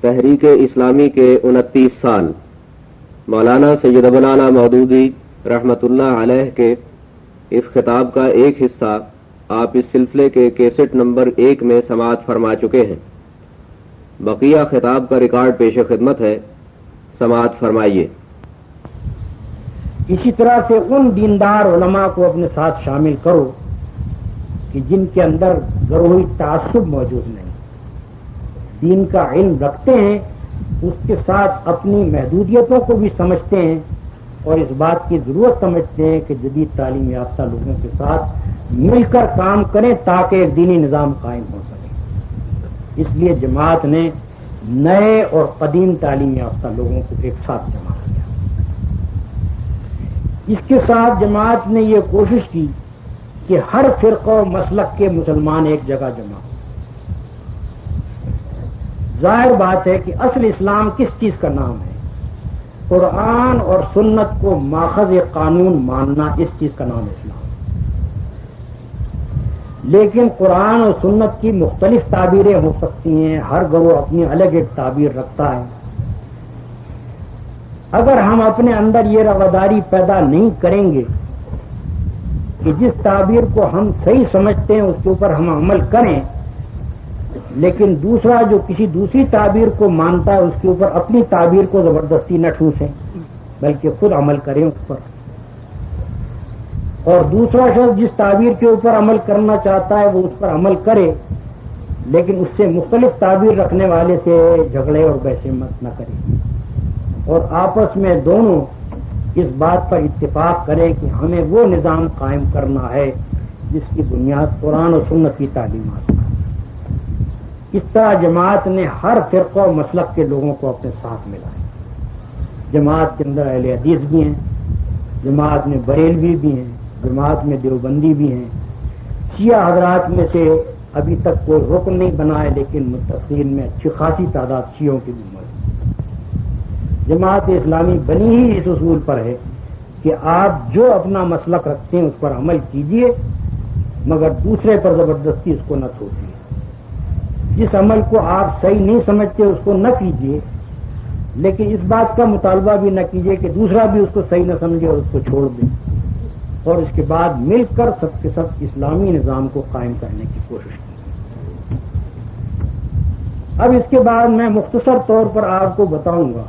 تحریک اسلامی کے 29 سال مولانا سید ابو العلا مودودی رحمۃ اللہ علیہ کے اس خطاب کا ایک حصہ آپ اس سلسلے کے کیسٹ نمبر 1 میں سماعت فرما چکے ہیں۔ بقیہ خطاب کا ریکارڈ پیش خدمت ہے، سماعت فرمائیے۔ اسی طرح سے ان دیندار علماء کو اپنے ساتھ شامل کرو کہ جن کے اندر گروہی تعصب موجود نہیں، دین کا علم رکھتے ہیں، اس کے ساتھ اپنی محدودیتوں کو بھی سمجھتے ہیں اور اس بات کی ضرورت سمجھتے ہیں کہ جدید تعلیم یافتہ لوگوں کے ساتھ مل کر کام کریں تاکہ ایک دینی نظام قائم ہو سکے۔ اس لیے جماعت نے نئے اور قدیم تعلیم یافتہ لوگوں کو ایک ساتھ جمع کیا۔ اس کے ساتھ جماعت نے یہ کوشش کی کہ ہر فرقہ و مسلک کے مسلمان ایک جگہ جمع ہو۔ ظاہر بات ہے کہ اصل اسلام کس چیز کا نام ہے؟ قرآن اور سنت کو ماخذ قانون ماننا، اس چیز کا نام اسلام۔ لیکن قرآن اور سنت کی مختلف تعبیریں ہو سکتی ہیں، ہر گروہ اپنی الگ ایک تعبیر رکھتا ہے۔ اگر ہم اپنے اندر یہ رواداری پیدا نہیں کریں گے کہ جس تعبیر کو ہم صحیح سمجھتے ہیں اس کے اوپر ہم عمل کریں، لیکن دوسرا جو کسی دوسری تعبیر کو مانتا ہے اس کے اوپر اپنی تعبیر کو زبردستی نہ ٹھوسیں بلکہ خود عمل کریں اس پر، اور دوسرا شخص جس تعبیر کے اوپر عمل کرنا چاہتا ہے وہ اس پر عمل کرے، لیکن اس سے مختلف تعبیر رکھنے والے سے جھگڑے اور بحثیں مت نہ کرے، اور آپس میں دونوں اس بات پر اتفاق کریں کہ ہمیں وہ نظام قائم کرنا ہے جس کی بنیاد قرآن و سنت کی تعلیمات ہے۔ اس طرح جماعت نے ہر فرقہ و مسلک کے لوگوں کو اپنے ساتھ ملایا۔ جماعت کے اندر اہل حدیث بھی ہیں، جماعت میں بریلوی بھی ہیں، جماعت میں دیوبندی بھی ہیں، شیعہ حضرات میں سے ابھی تک کوئی رکن نہیں بنا ہے لیکن متقین میں اچھی خاصی تعداد شیعوں کی بھی موجود۔ جماعت اسلامی بنی ہی اس اصول پر ہے کہ آپ جو اپنا مسلک رکھتے ہیں اس پر عمل کیجئے، مگر دوسرے پر زبردستی اس کو نہ تھوپیے۔ جس عمل کو آپ صحیح نہیں سمجھتے اس کو نہ کیجئے، لیکن اس بات کا مطالبہ بھی نہ کیجئے کہ دوسرا بھی اس کو صحیح نہ سمجھے اور اس کو چھوڑ دے، اور اس کے بعد مل کر سب کے سب اسلامی نظام کو قائم کرنے کی کوشش کی۔ اب اس کے بعد میں مختصر طور پر آپ کو بتاؤں گا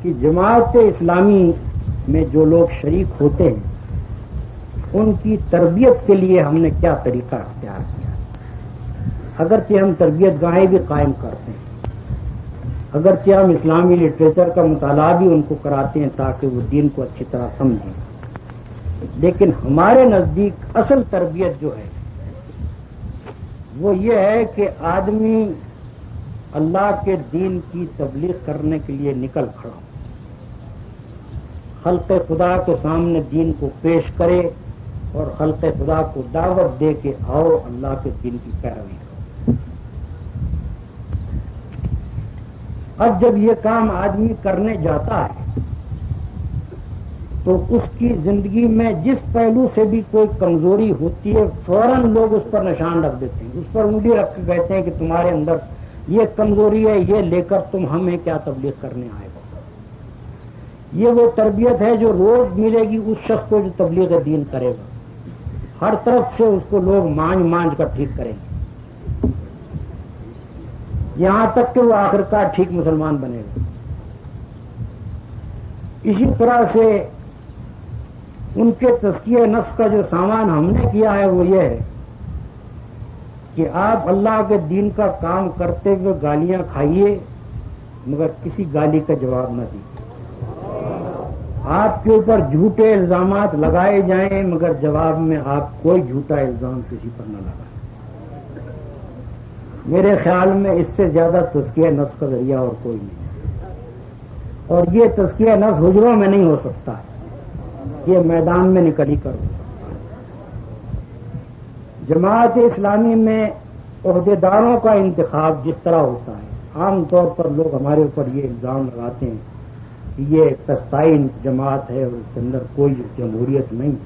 کہ جماعت اسلامی میں جو لوگ شریک ہوتے ہیں ان کی تربیت کے لیے ہم نے کیا طریقہ اختیار کیا۔ اگرچہ ہم تربیت گاہیں بھی قائم کرتے ہیں، اگرچہ ہم اسلامی لٹریچر کا مطالعہ بھی ان کو کراتے ہیں تاکہ وہ دین کو اچھی طرح سمجھیں، لیکن ہمارے نزدیک اصل تربیت جو ہے وہ یہ ہے کہ آدمی اللہ کے دین کی تبلیغ کرنے کے لیے نکل کھڑا ہو، خلق خدا کے سامنے دین کو پیش کرے اور خلق خدا کو دعوت دے کے آؤ اللہ کے دین کی پیروی کرو۔ اب جب یہ کام آدمی کرنے جاتا ہے تو اس کی زندگی میں جس پہلو سے بھی کوئی کمزوری ہوتی ہے فوراً لوگ اس پر نشان رکھ دیتے ہیں، اس پر انگلی رکھ کے کہتے ہیں کہ تمہارے اندر یہ کمزوری ہے، یہ لے کر تم ہمیں کیا تبلیغ کرنے آئے ہو۔ یہ وہ تربیت ہے جو روز ملے گی اس شخص کو جو تبلیغ دین کرے گا، ہر طرف سے اس کو لوگ مانج کر ٹھیک کریں گے، یہاں تک کہ وہ آخرکار ٹھیک مسلمان بنے گا۔ اسی طرح سے ان کے تزکیہ نفس کا جو سامان ہم نے کیا ہے وہ یہ ہے کہ آپ اللہ کے دین کا کام کرتے ہوئے گالیاں کھائیے مگر کسی گالی کا جواب نہ دیجیے، آپ کے اوپر جھوٹے الزامات لگائے جائیں مگر جواب میں آپ کوئی جھوٹا الزام کسی پر نہ لگائیں۔ میرے خیال میں اس سے زیادہ تزکیہ نفس کا ذریعہ اور کوئی نہیں، اور یہ تزکیہ نفس حجروں میں نہیں ہو سکتا، یہ میدان میں نکل ہی کر ہو سکتا ہے۔ جماعت اسلامی میں عہدیداروں کا انتخاب جس طرح ہوتا ہے، عام طور پر لوگ ہمارے اوپر یہ الزام لگاتے ہیں کہ یہ ایک تستعین جماعت ہے اور اس کے اندر کوئی جمہوریت نہیں،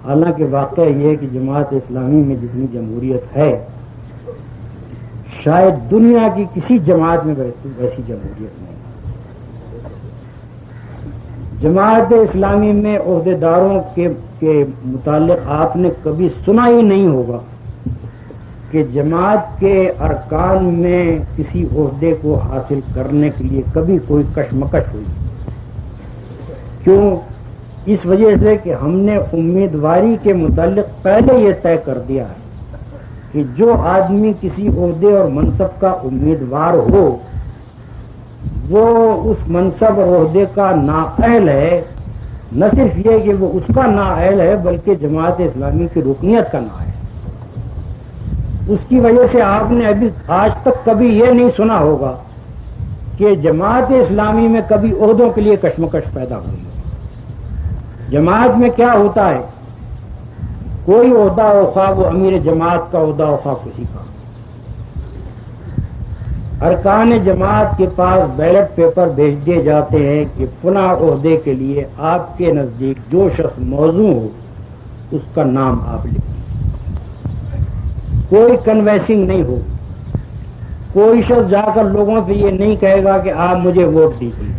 حالانکہ واقعہ یہ ہے کہ جماعت اسلامی میں جتنی جمہوریت ہے شاید دنیا کی کسی جماعت میں ویسی جمہوریت نہیں. جماعت اسلامی میں عہدیداروں کے متعلق آپ نے کبھی سنا ہی نہیں ہوگا کہ جماعت کے ارکان میں کسی عہدے کو حاصل کرنے کے لیے کبھی کوئی کشمکش ہوئی. کیوں؟ اس وجہ سے کہ ہم نے امیدواری کے متعلق پہلے یہ طے کر دیا ہے کہ جو آدمی کسی عہدے اور منصب کا امیدوار ہو وہ اس منصب اور عہدے کا نااہل ہے. نہ صرف یہ کہ وہ اس کا نااہل ہے بلکہ جماعت اسلامی کی رکنیت کا نااہل. اس کی وجہ سے آپ نے ابھی آج تک کبھی یہ نہیں سنا ہوگا کہ جماعت اسلامی میں کبھی عہدوں کے لیے کشمکش پیدا ہوئی. جماعت میں کیا ہوتا ہے؟ کوئی عہدہ ہو خواہ وہ امیر جماعت کا عہدہ ہو خواہ کسی کا، ارکان جماعت کے پاس بیلٹ پیپر بھیج دیے جاتے ہیں کہ فلاں عہدے کے لیے آپ کے نزدیک جو شخص موزوں ہو اس کا نام آپ لکھیں. کوئی کنوینسنگ نہیں ہو. کوئی شخص جا کر لوگوں سے یہ نہیں کہے گا کہ آپ مجھے ووٹ دیجیے.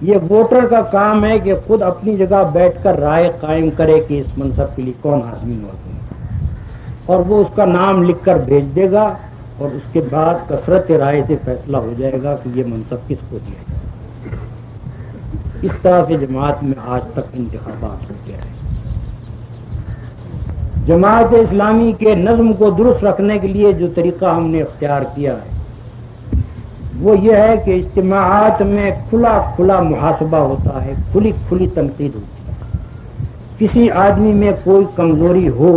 یہ ووٹر کا کام ہے کہ خود اپنی جگہ بیٹھ کر رائے قائم کرے کہ اس منصب کے لیے کون آدمی موزوں ہے، اور وہ اس کا نام لکھ کر بھیج دے گا، اور اس کے بعد کثرت رائے سے فیصلہ ہو جائے گا کہ یہ منصب کس کو دیا جائے. اس طرح سے جماعت میں آج تک انتخابات ہوتے رہے. جماعت اسلامی کے نظم کو درست رکھنے کے لیے جو طریقہ ہم نے اختیار کیا ہے وہ یہ ہے کہ اجتماعات میں کھلا کھلا محاسبہ ہوتا ہے، کھلی کھلی تنقید ہوتی ہے. کسی آدمی میں کوئی کمزوری ہو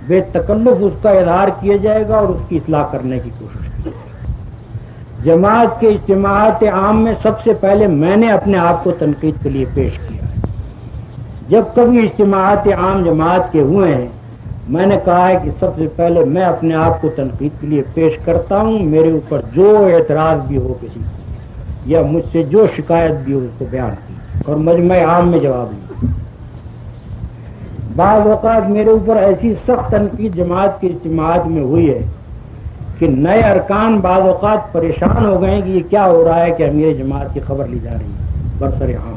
بے تکلف اس کا اظہار کیا جائے گا اور اس کی اصلاح کرنے کی کوشش کی جائے گی. جماعت کے اجتماعات عام میں سب سے پہلے میں نے اپنے آپ کو تنقید کے لیے پیش کیا ہے. جب کبھی اجتماعات عام جماعت کے ہوئے ہیں میں نے کہا ہے کہ سب سے پہلے میں اپنے آپ کو تنقید کے لیے پیش کرتا ہوں. میرے اوپر جو اعتراض بھی ہو کسی کو یا مجھ سے جو شکایت بھی ہو اس کو بیان کی اور مجمع عام میں جواب لیا. بعض اوقات میرے اوپر ایسی سخت تنقید جماعت کی اجتماعات میں ہوئی ہے کہ نئے ارکان بعض اوقات پریشان ہو گئے کہ یہ کیا ہو رہا ہے کہ امیر جماعت کی خبر لی جا رہی ہے برسر عام.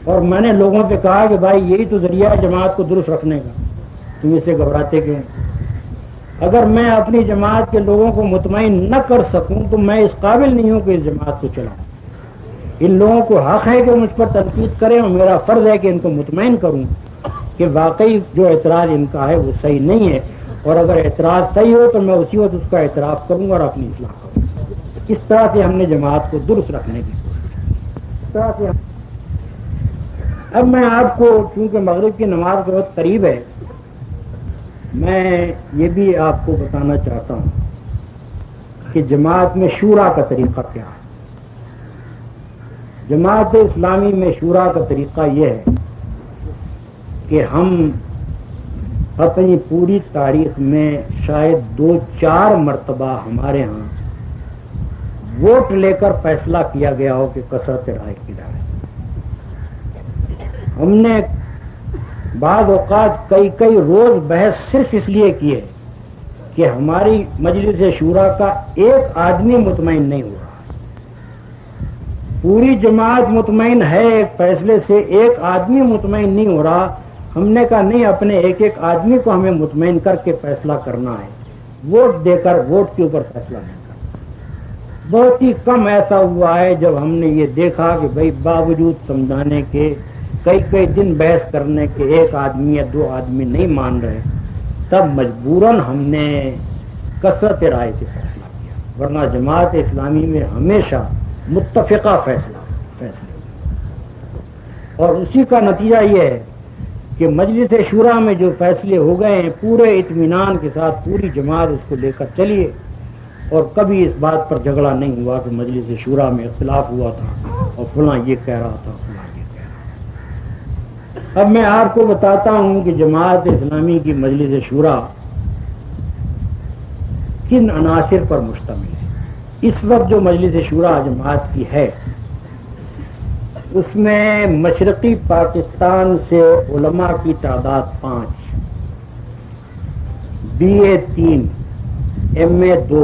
اور میں نے لوگوں سے کہا کہ بھائی یہی تو ذریعہ ہے جماعت کو درست رکھنے کا، تم اس سے گھبراتے کیوں؟ اگر میں اپنی جماعت کے لوگوں کو مطمئن نہ کر سکوں تو میں اس قابل نہیں ہوں کہ اس جماعت کو چلاؤں. ان لوگوں کو حق ہے کہ مجھ پر تنقید کریں اور میرا فرض ہے کہ ان کو مطمئن کروں کہ واقعی جو اعتراض ان کا ہے وہ صحیح نہیں ہے، اور اگر اعتراض صحیح ہو تو میں اسی وقت اس کا اعتراف کروں اور اپنی اصلاح کروں. اس طرح سے ہم نے جماعت کو درست رکھنے کی کوشش کی. اب میں آپ کو چونکہ مغرب کی نماز بہت قریب ہے میں یہ بھی آپ کو بتانا چاہتا ہوں کہ جماعت میں شورا کا طریقہ کیا ہے. جماعت اسلامی میں شورا کا طریقہ یہ ہے کہ ہم اپنی پوری تاریخ میں شاید 2-4 مرتبہ ہمارے ہاں ووٹ لے کر فیصلہ کیا گیا ہو کہ کثرت رائے کی جائے. ہم نے بعض اوقات کئی روز بحث صرف اس لیے کی ہے کہ ہماری مجلس شورا کا ایک آدمی مطمئن نہیں ہو رہا. پوری جماعت مطمئن ہے ایک فیصلے سے، ایک آدمی مطمئن نہیں ہو رہا. ہم نے کہا نہیں، اپنے ایک آدمی کو ہمیں مطمئن کر کے فیصلہ کرنا ہے، ووٹ دے کر ووٹ کے اوپر فیصلہ نہیں کرنا. بہت ہی کم ایسا ہوا ہے جب ہم نے یہ دیکھا کہ بھائی باوجود سمجھانے کے کئی دن بحث کرنے کے ایک آدمی یا 2 آدمی نہیں مان رہے، تب مجبوراً ہم نے کثرت رائے سے فیصلہ کیا. ورنہ جماعت اسلامی میں ہمیشہ متفقہ فیصلے اور اسی کا نتیجہ یہ ہے کہ مجلس شورا میں جو فیصلے ہو گئے ہیں پورے اطمینان کے ساتھ پوری جماعت اس کو لے کر چلیے، اور کبھی اس بات پر جھگڑا نہیں ہوا کہ مجلس شورا میں اختلاف ہوا تھا اور فلاں یہ کہہ رہا تھا فلاں یہ کہہ رہا تھا. اب میں آپ کو بتاتا ہوں کہ جماعت اسلامی کی مجلس شورا کن عناصر پر مشتمل ہے. اس وقت جو مجلس شورا جماعت کی ہے اس میں مشرقی پاکستان سے علماء کی تعداد 5، BA 3، MA 2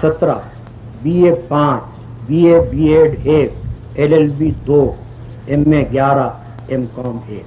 17, BA 5, BA B.Ed 1, LLB 2, MA 11, MCOM 1।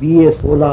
BA 16,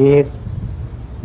1,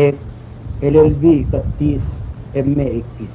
1, LLB 31, MA 21।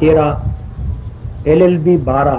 13, LLB 12,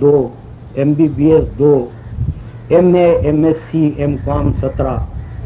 2, MBBS 2, MA MSc MCOM 17,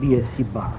BSc 12।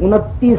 29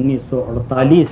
1948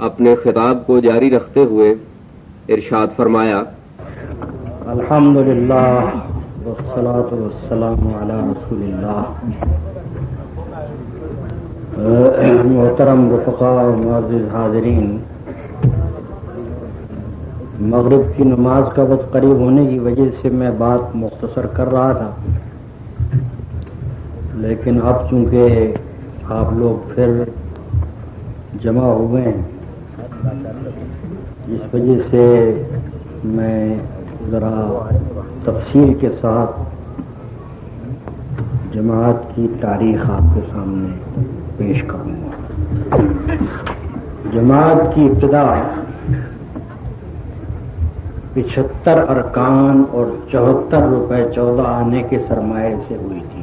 اپنے خطاب کو جاری رکھتے ہوئے ارشاد فرمایا، الحمدللہ والصلاة والسلام علی رسول اللہ۔ محترم رفقاء و معزز حاضرین، مغرب کی نماز کا وقت قریب ہونے کی وجہ سے میں بات مختصر کر رہا تھا، لیکن اب چونکہ آپ لوگ پھر جمع ہو گئے ہیں، اس وجہ سے میں ذرا تفصیل کے ساتھ جماعت کی تاریخ آپ کے سامنے پیش کروں گا۔ جماعت کی ابتدا 75 ارکان اور 74 روپے 14 آنے کے سرمایے سے ہوئی تھی۔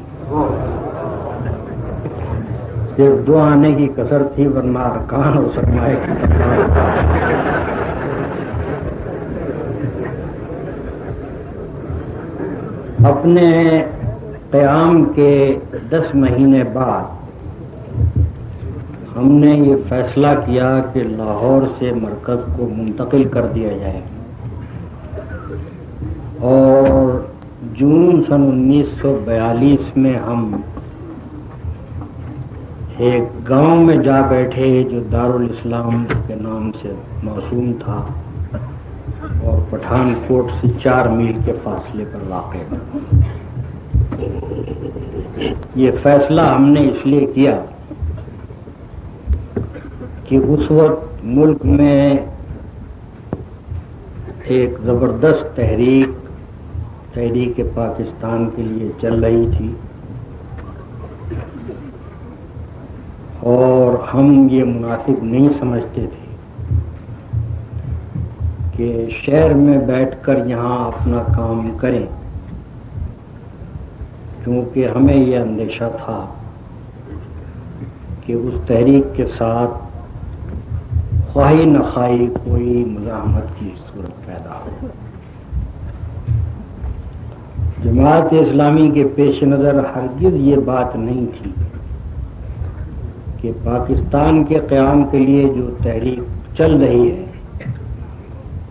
صرف 2 آنے کی کسر تھی، ورنہ ارکان اور سرمایے کی اپنے قیام کے 10 مہینے بعد ہم نے یہ فیصلہ کیا کہ لاہور سے مرکز کو منتقل کر دیا جائے، اور جون سن 1942 میں ہم ایک گاؤں میں جا بیٹھے جو دارالاسلام کے نام سے موسوم تھا اور پٹھان کوٹ سے 4 میل کے فاصلے پر واقع تھا۔ یہ فیصلہ ہم نے اس لیے کیا کہ اس وقت ملک میں ایک زبردست تحریک پاکستان کے لیے چل رہی تھی، اور ہم یہ مناسب نہیں سمجھتے تھے کہ شہر میں بیٹھ کر یہاں اپنا کام کریں، کیونکہ ہمیں یہ اندیشہ تھا کہ اس تحریک کے ساتھ خواہی نخواہی کوئی مزاحمت کی صورت پیدا ہو۔ جماعت اسلامی کے پیش نظر ہرگز یہ بات نہیں تھی کہ پاکستان کے قیام کے لیے جو تحریک چل رہی ہے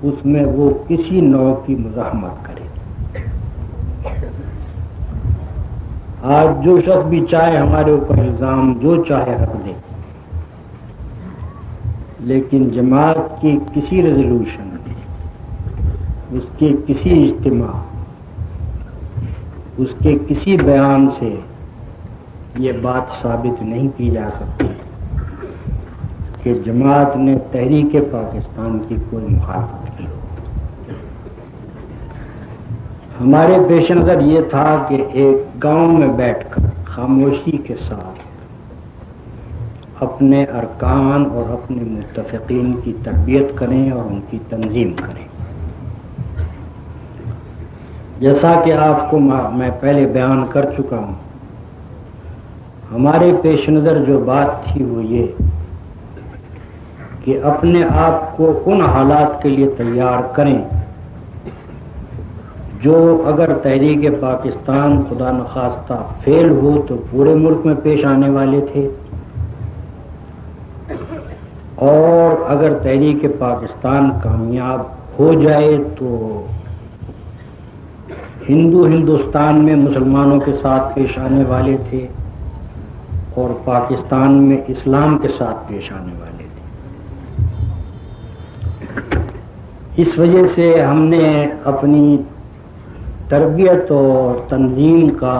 اس میں وہ کسی نوع کی مزاحمت کرے۔ آج جو شخص بھی چاہے ہمارے اوپر الزام جو چاہے رکھ دے، لیکن جماعت کی کسی ریزولوشن، اس کے کسی اجتماع، اس کے کسی بیان سے یہ بات ثابت نہیں کی جا سکتی کہ جماعت نے تحریک پاکستان کی کوئی مخالفت کی ہو۔ ہمارے پیش نظر یہ تھا کہ ایک گاؤں میں بیٹھ کر خاموشی کے ساتھ اپنے ارکان اور اپنے متفقین کی تربیت کریں اور ان کی تنظیم کریں۔ جیسا کہ آپ کو میں پہلے بیان کر چکا ہوں، ہمارے پیش نظر جو بات تھی وہ یہ کہ اپنے آپ کو ان حالات کے لیے تیار کریں جو اگر تحریک پاکستان خدا نخواستہ فیل ہو تو پورے ملک میں پیش آنے والے تھے، اور اگر تحریک پاکستان کامیاب ہو جائے تو ہندوستان میں مسلمانوں کے ساتھ پیش آنے والے تھے اور پاکستان میں اسلام کے ساتھ پیش آنے والے تھے۔ اس وجہ سے ہم نے اپنی تربیت اور تنظیم کا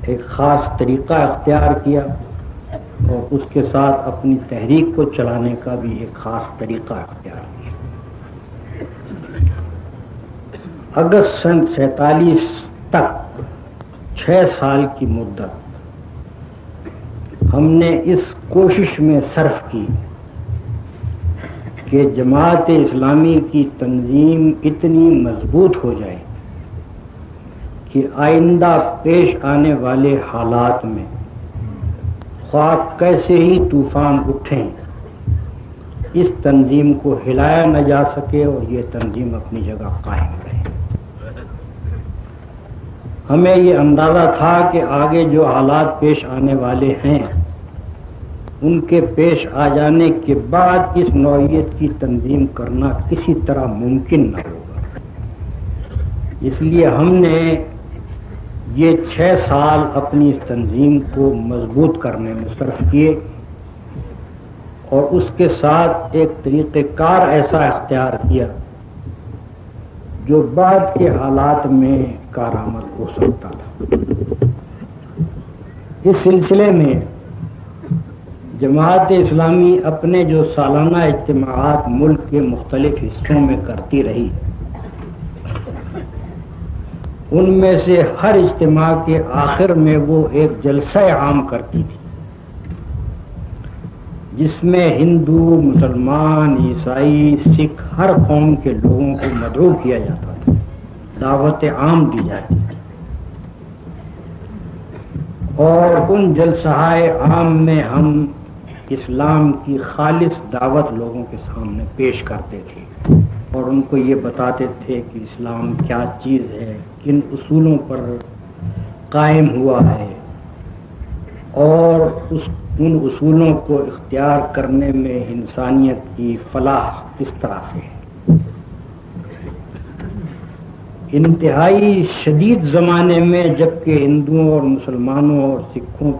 ایک خاص طریقہ اختیار کیا، اور اس کے ساتھ اپنی تحریک کو چلانے کا بھی ایک خاص طریقہ اختیار کیا۔ اگست سن 47 تک 6 سال کی مدت ہم نے اس کوشش میں صرف کی کہ جماعت اسلامی کی تنظیم اتنی مضبوط ہو جائے کہ آئندہ پیش آنے والے حالات میں خواہ کیسے ہی طوفان اٹھیں اس تنظیم کو ہلایا نہ جا سکے اور یہ تنظیم اپنی جگہ قائم رہے۔ ہمیں یہ اندازہ تھا کہ آگے جو حالات پیش آنے والے ہیں ان کے پیش آ جانے کے بعد اس نوعیت کی تنظیم کرنا کسی طرح ممکن نہ ہوگا. اس لیے ہم نے یہ 6 سال اپنی اس تنظیم کو مضبوط کرنے میں صرف کیے اور اس کے ساتھ ایک طریقہ کار ایسا اختیار کیا جو بعد کے حالات میں کارآمد ہو سکتا تھا. اس سلسلے میں جماعت اسلامی اپنے جو سالانہ اجتماعات ملک کے مختلف حصوں میں کرتی رہی، ان میں سے ہر اجتماع کے آخر میں وہ ایک جلسہ عام کرتی تھی جس میں ہندو، مسلمان، عیسائی، سکھ، ہر قوم کے لوگوں کو مدعو کیا جاتا تھا، دعوت عام دی جاتی تھی. اور ان جلسۂ عام میں ہم اسلام کی خالص دعوت لوگوں کے سامنے پیش کرتے تھے اور ان کو یہ بتاتے تھے کہ اسلام کیا چیز ہے، کن اصولوں پر قائم ہوا ہے اور ان اصولوں کو اختیار کرنے میں انسانیت کی فلاح کس طرح سے ہے. انتہائی شدید زمانے میں جبکہ ہندوؤں اور مسلمانوں اور سکھوں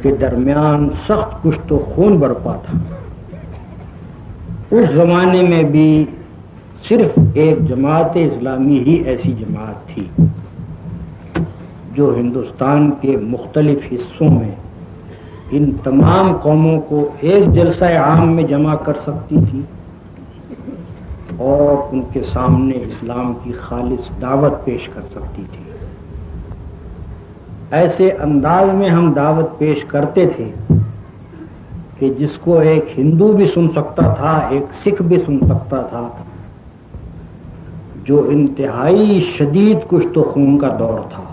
کے درمیان سخت کشت و خون برپا تھا، اس زمانے میں بھی صرف ایک جماعت اسلامی ہی ایسی جماعت تھی جو ہندوستان کے مختلف حصوں میں ان تمام قوموں کو ایک جلسہ عام میں جمع کر سکتی تھی اور ان کے سامنے اسلام کی خالص دعوت پیش کر سکتی تھی. ایسے انداز میں ہم دعوت پیش کرتے تھے کہ جس کو ایک ہندو بھی سن سکتا تھا، ایک سکھ بھی سن سکتا تھا. جو انتہائی شدید کشت و خون کا دور تھا،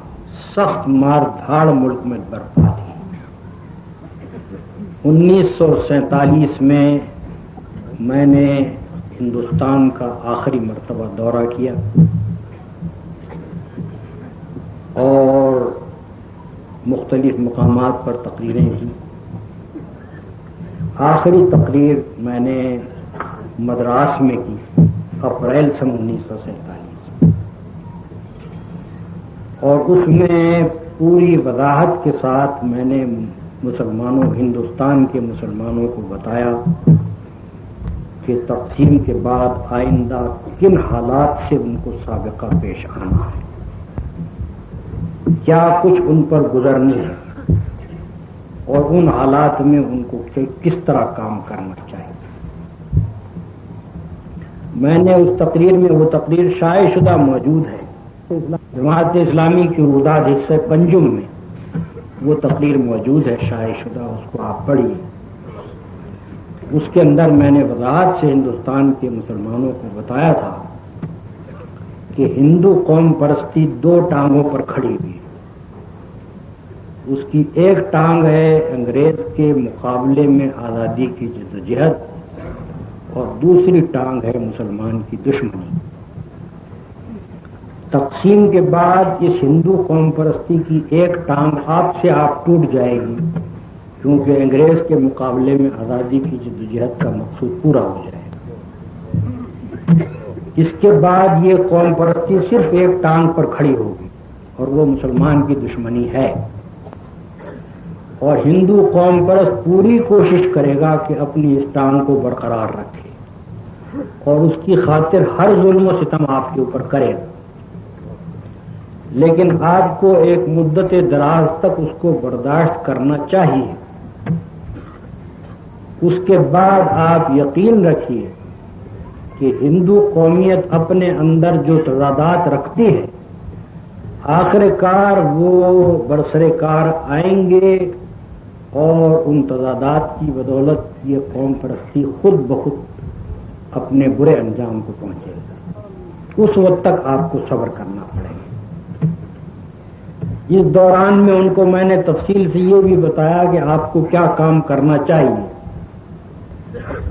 سخت مار دھاڑ ملک میں برپا تھی. 1947 میں میں نے ہندوستان کا آخری مرتبہ دورہ کیا اور مختلف مقامات پر تقریریں کی. آخری تقریر میں نے مدراس میں کی اپریل سن 1947 اور اس میں پوری وضاحت کے ساتھ میں نے مسلمانوں، ہندوستان کے مسلمانوں کو بتایا کہ تقسیم کے بعد آئندہ کن حالات سے ان کو سابقہ پیش آنا ہے، کیا کچھ ان پر گزرنی ہے اور ان حالات میں ان کو کس طرح کام کرنا چاہیے. میں نے اس تقریر میں، وہ تقریر شائع شدہ موجود ہے جماعت اسلامی کی روداد حصہ پنجم میں، وہ تقریر موجود ہے شائع شدہ، اس کو آپ پڑھیے. اس کے اندر میں نے وضاحت سے ہندوستان کے مسلمانوں کو بتایا تھا کہ ہندو قوم پرستی 2 ٹانگوں پر کھڑی ہوئی. اس کی ایک ٹانگ ہے انگریز کے مقابلے میں آزادی کی جدوجہد اور دوسری ٹانگ ہے مسلمان کی دشمنی. تقسیم کے بعد اس ہندو قوم پرستی کی ایک ٹانگ آپ سے آپ ٹوٹ جائے گی کیونکہ انگریز کے مقابلے میں آزادی کی جدوجہد کا مقصود پورا ہو جائے گا. اس کے بعد یہ قوم پرستی صرف ایک ٹانگ پر کھڑی ہوگی اور وہ مسلمان کی دشمنی ہے، اور ہندو قوم پرست پوری کوشش کرے گا کہ اپنی اس ٹانگ کو برقرار رکھے اور اس کی خاطر ہر ظلم و ستم آپ کے اوپر کرے گا. لیکن آپ کو ایک مدت دراز تک اس کو برداشت کرنا چاہیے. اس کے بعد آپ یقین رکھیے کہ ہندو قومیت اپنے اندر جو تضادات رکھتی ہے، آخر کار وہ برسر کار آئیں گے اور ان تضادات کی بدولت یہ قوم پرستی خود بخود اپنے برے انجام کو پہنچے گا. اس وقت تک آپ کو صبر کرنا پڑے گا. اس دوران میں ان کو میں نے تفصیل سے یہ بھی بتایا کہ آپ کو کیا کام کرنا چاہیے.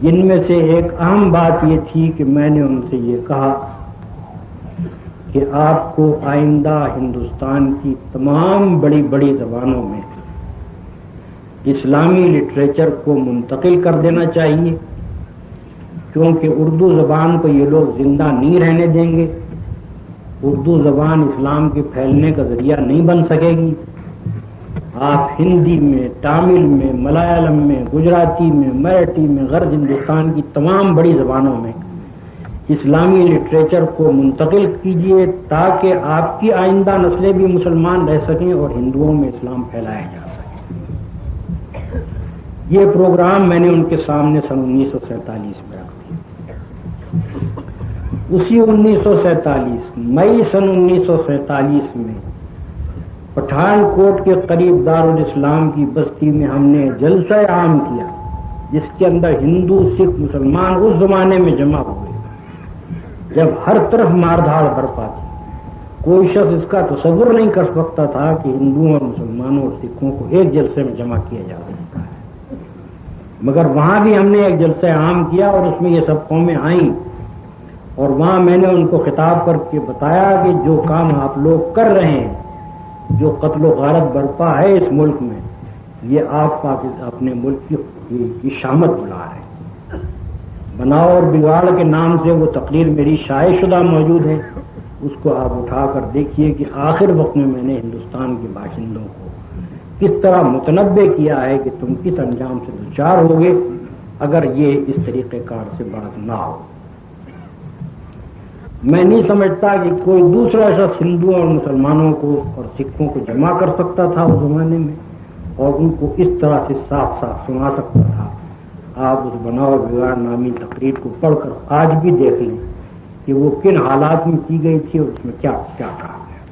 جن میں سے ایک اہم بات یہ تھی کہ میں نے ان سے یہ کہا کہ آپ کو آئندہ ہندوستان کی تمام بڑی بڑی زبانوں میں اسلامی لٹریچر کو منتقل کر دینا چاہیے، کیونکہ اردو زبان کو یہ لوگ زندہ نہیں رہنے دیں گے. اردو زبان اسلام کے پھیلنے کا ذریعہ نہیں بن سکے گی. آپ ہندی میں، تامل میں، ملیالم میں، گجراتی میں، مراٹھی میں، غرب ہندوستان کی تمام بڑی زبانوں میں اسلامی لٹریچر کو منتقل کیجیے تاکہ آپ کی آئندہ نسلیں بھی مسلمان رہ سکیں اور ہندوؤں میں اسلام پھیلایا جا سکے. یہ پروگرام میں نے ان کے سامنے سن 1947 میں رکھ دیا. اسی 1947 مئی سن 1947 میں پٹھان کوٹ کے قریب دارالاسلام کی بستی میں ہم نے جلسہ عام کیا، جس کے اندر ہندو، سکھ، مسلمان اس زمانے میں جمع ہوئے جب ہر طرف ماردھاڑ برپا تھی. کوئی شخص اس کا تصور نہیں کر سکتا تھا کہ ہندوؤں اور مسلمانوں اور سکھوں کو ایک جلسے میں جمع کیا جا سکتا ہے. مگر وہاں بھی ہم نے ایک جلسہ عام کیا اور اس میں یہ سب قومیں آئیں، اور وہاں میں نے ان کو خطاب کر کے بتایا کہ جو کام آپ لوگ کر رہے ہیں، جو قتل و غارت برپا ہے اس ملک میں، یہ آپ اپنے ملک کی شامت بلا رہے ہیں. بناؤ اور بگاڑ کے نام سے وہ تقریر میری شائع شدہ موجود ہے، اس کو آپ اٹھا کر دیکھیے کہ آخر وقت میں نے ہندوستان کے باشندوں کو کس طرح متنبع کیا ہے کہ تم کس انجام سے دوچار ہوگے اگر یہ اس طریقہ کار سے باز نہ ہو. میں نہیں سمجھتا کہ کوئی دوسرا شخص ہندوؤں اور مسلمانوں کو اور سکھوں کو جمع کر سکتا تھا اس زمانے میں اور ان کو اس طرح سے صاف صاف سنا سکتا تھا. آپ اس بناؤ بگاڑ نامی تقریر کو پڑھ کر آج بھی دیکھ لیں کہ وہ کن حالات میں کی گئی تھی اور اس میں کیا کیا کہا گیا.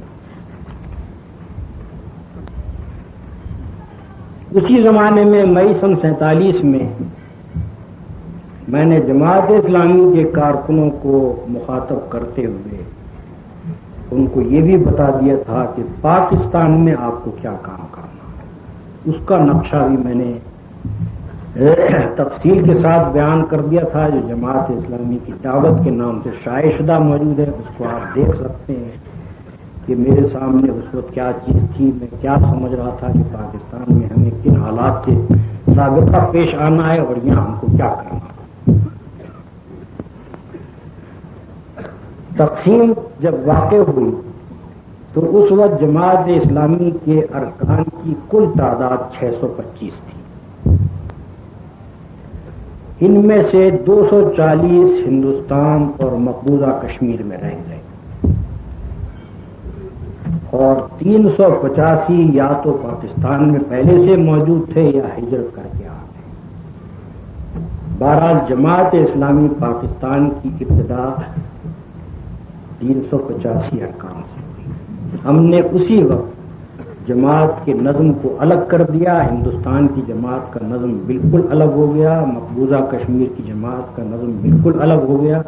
اسی زمانے میں مئی سن 47 میں نے جماعت اسلامی کے کارکنوں کو مخاطب کرتے ہوئے ان کو یہ بھی بتا دیا تھا کہ پاکستان میں آپ کو کیا کام کرنا ہے. اس کا نقشہ بھی میں نے تفصیل کے ساتھ بیان کر دیا تھا، جو جماعت اسلامی کی دعوت کے نام سے شائع شدہ موجود ہے. اس کو آپ دیکھ سکتے ہیں کہ میرے سامنے اس وقت کیا چیز تھی، میں کیا سمجھ رہا تھا کہ پاکستان میں ہمیں کن حالات سے سابقہ پیش آنا ہے اور یہاں ہم کو کیا کرنا ہے. تقسیم جب واقع ہوئی تو اس وقت جماعت اسلامی کے ارکان کی کل تعداد 625 تھی. ان میں سے 240 ہندوستان اور مقبوضہ کشمیر میں رہ گئے اور 385 یا تو پاکستان میں پہلے سے موجود تھے یا ہجرت کر کے آ گئے. بہرحال جماعت اسلامی پاکستان کی ابتدا 385 ارکان سے ہوئی. ہم نے اسی وقت جماعت کے نظم کو الگ کر دیا. ہندوستان کی جماعت کا نظم بالکل الگ ہو گیا، مقبوضہ کشمیر کی جماعت کا نظم بالکل الگ ہو گیا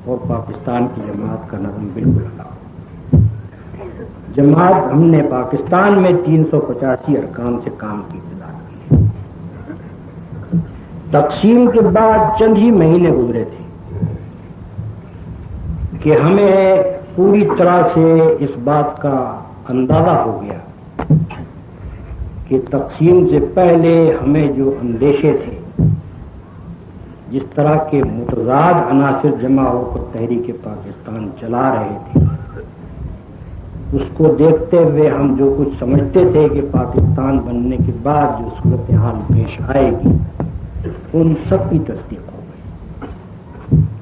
اور پاکستان کی جماعت کا نظم بالکل الگ. جماعت ہم نے پاکستان میں 385 ارکان سے کام کی ابتدا کی. تقسیم کے بعد چند ہی مہینے گزرے تھے کہ ہمیں پوری طرح سے اس بات کا اندازہ ہو گیا کہ تقسیم سے پہلے ہمیں جو اندیشے تھے، جس طرح کے متضاد عناصر جمع ہو کر تحریک پاکستان چلا رہے تھے، اس کو دیکھتے ہوئے ہم جو کچھ سمجھتے تھے کہ پاکستان بننے کے بعد جو صورتحال پیش آئے گی، ان سب کی تصدیق ہو گئی.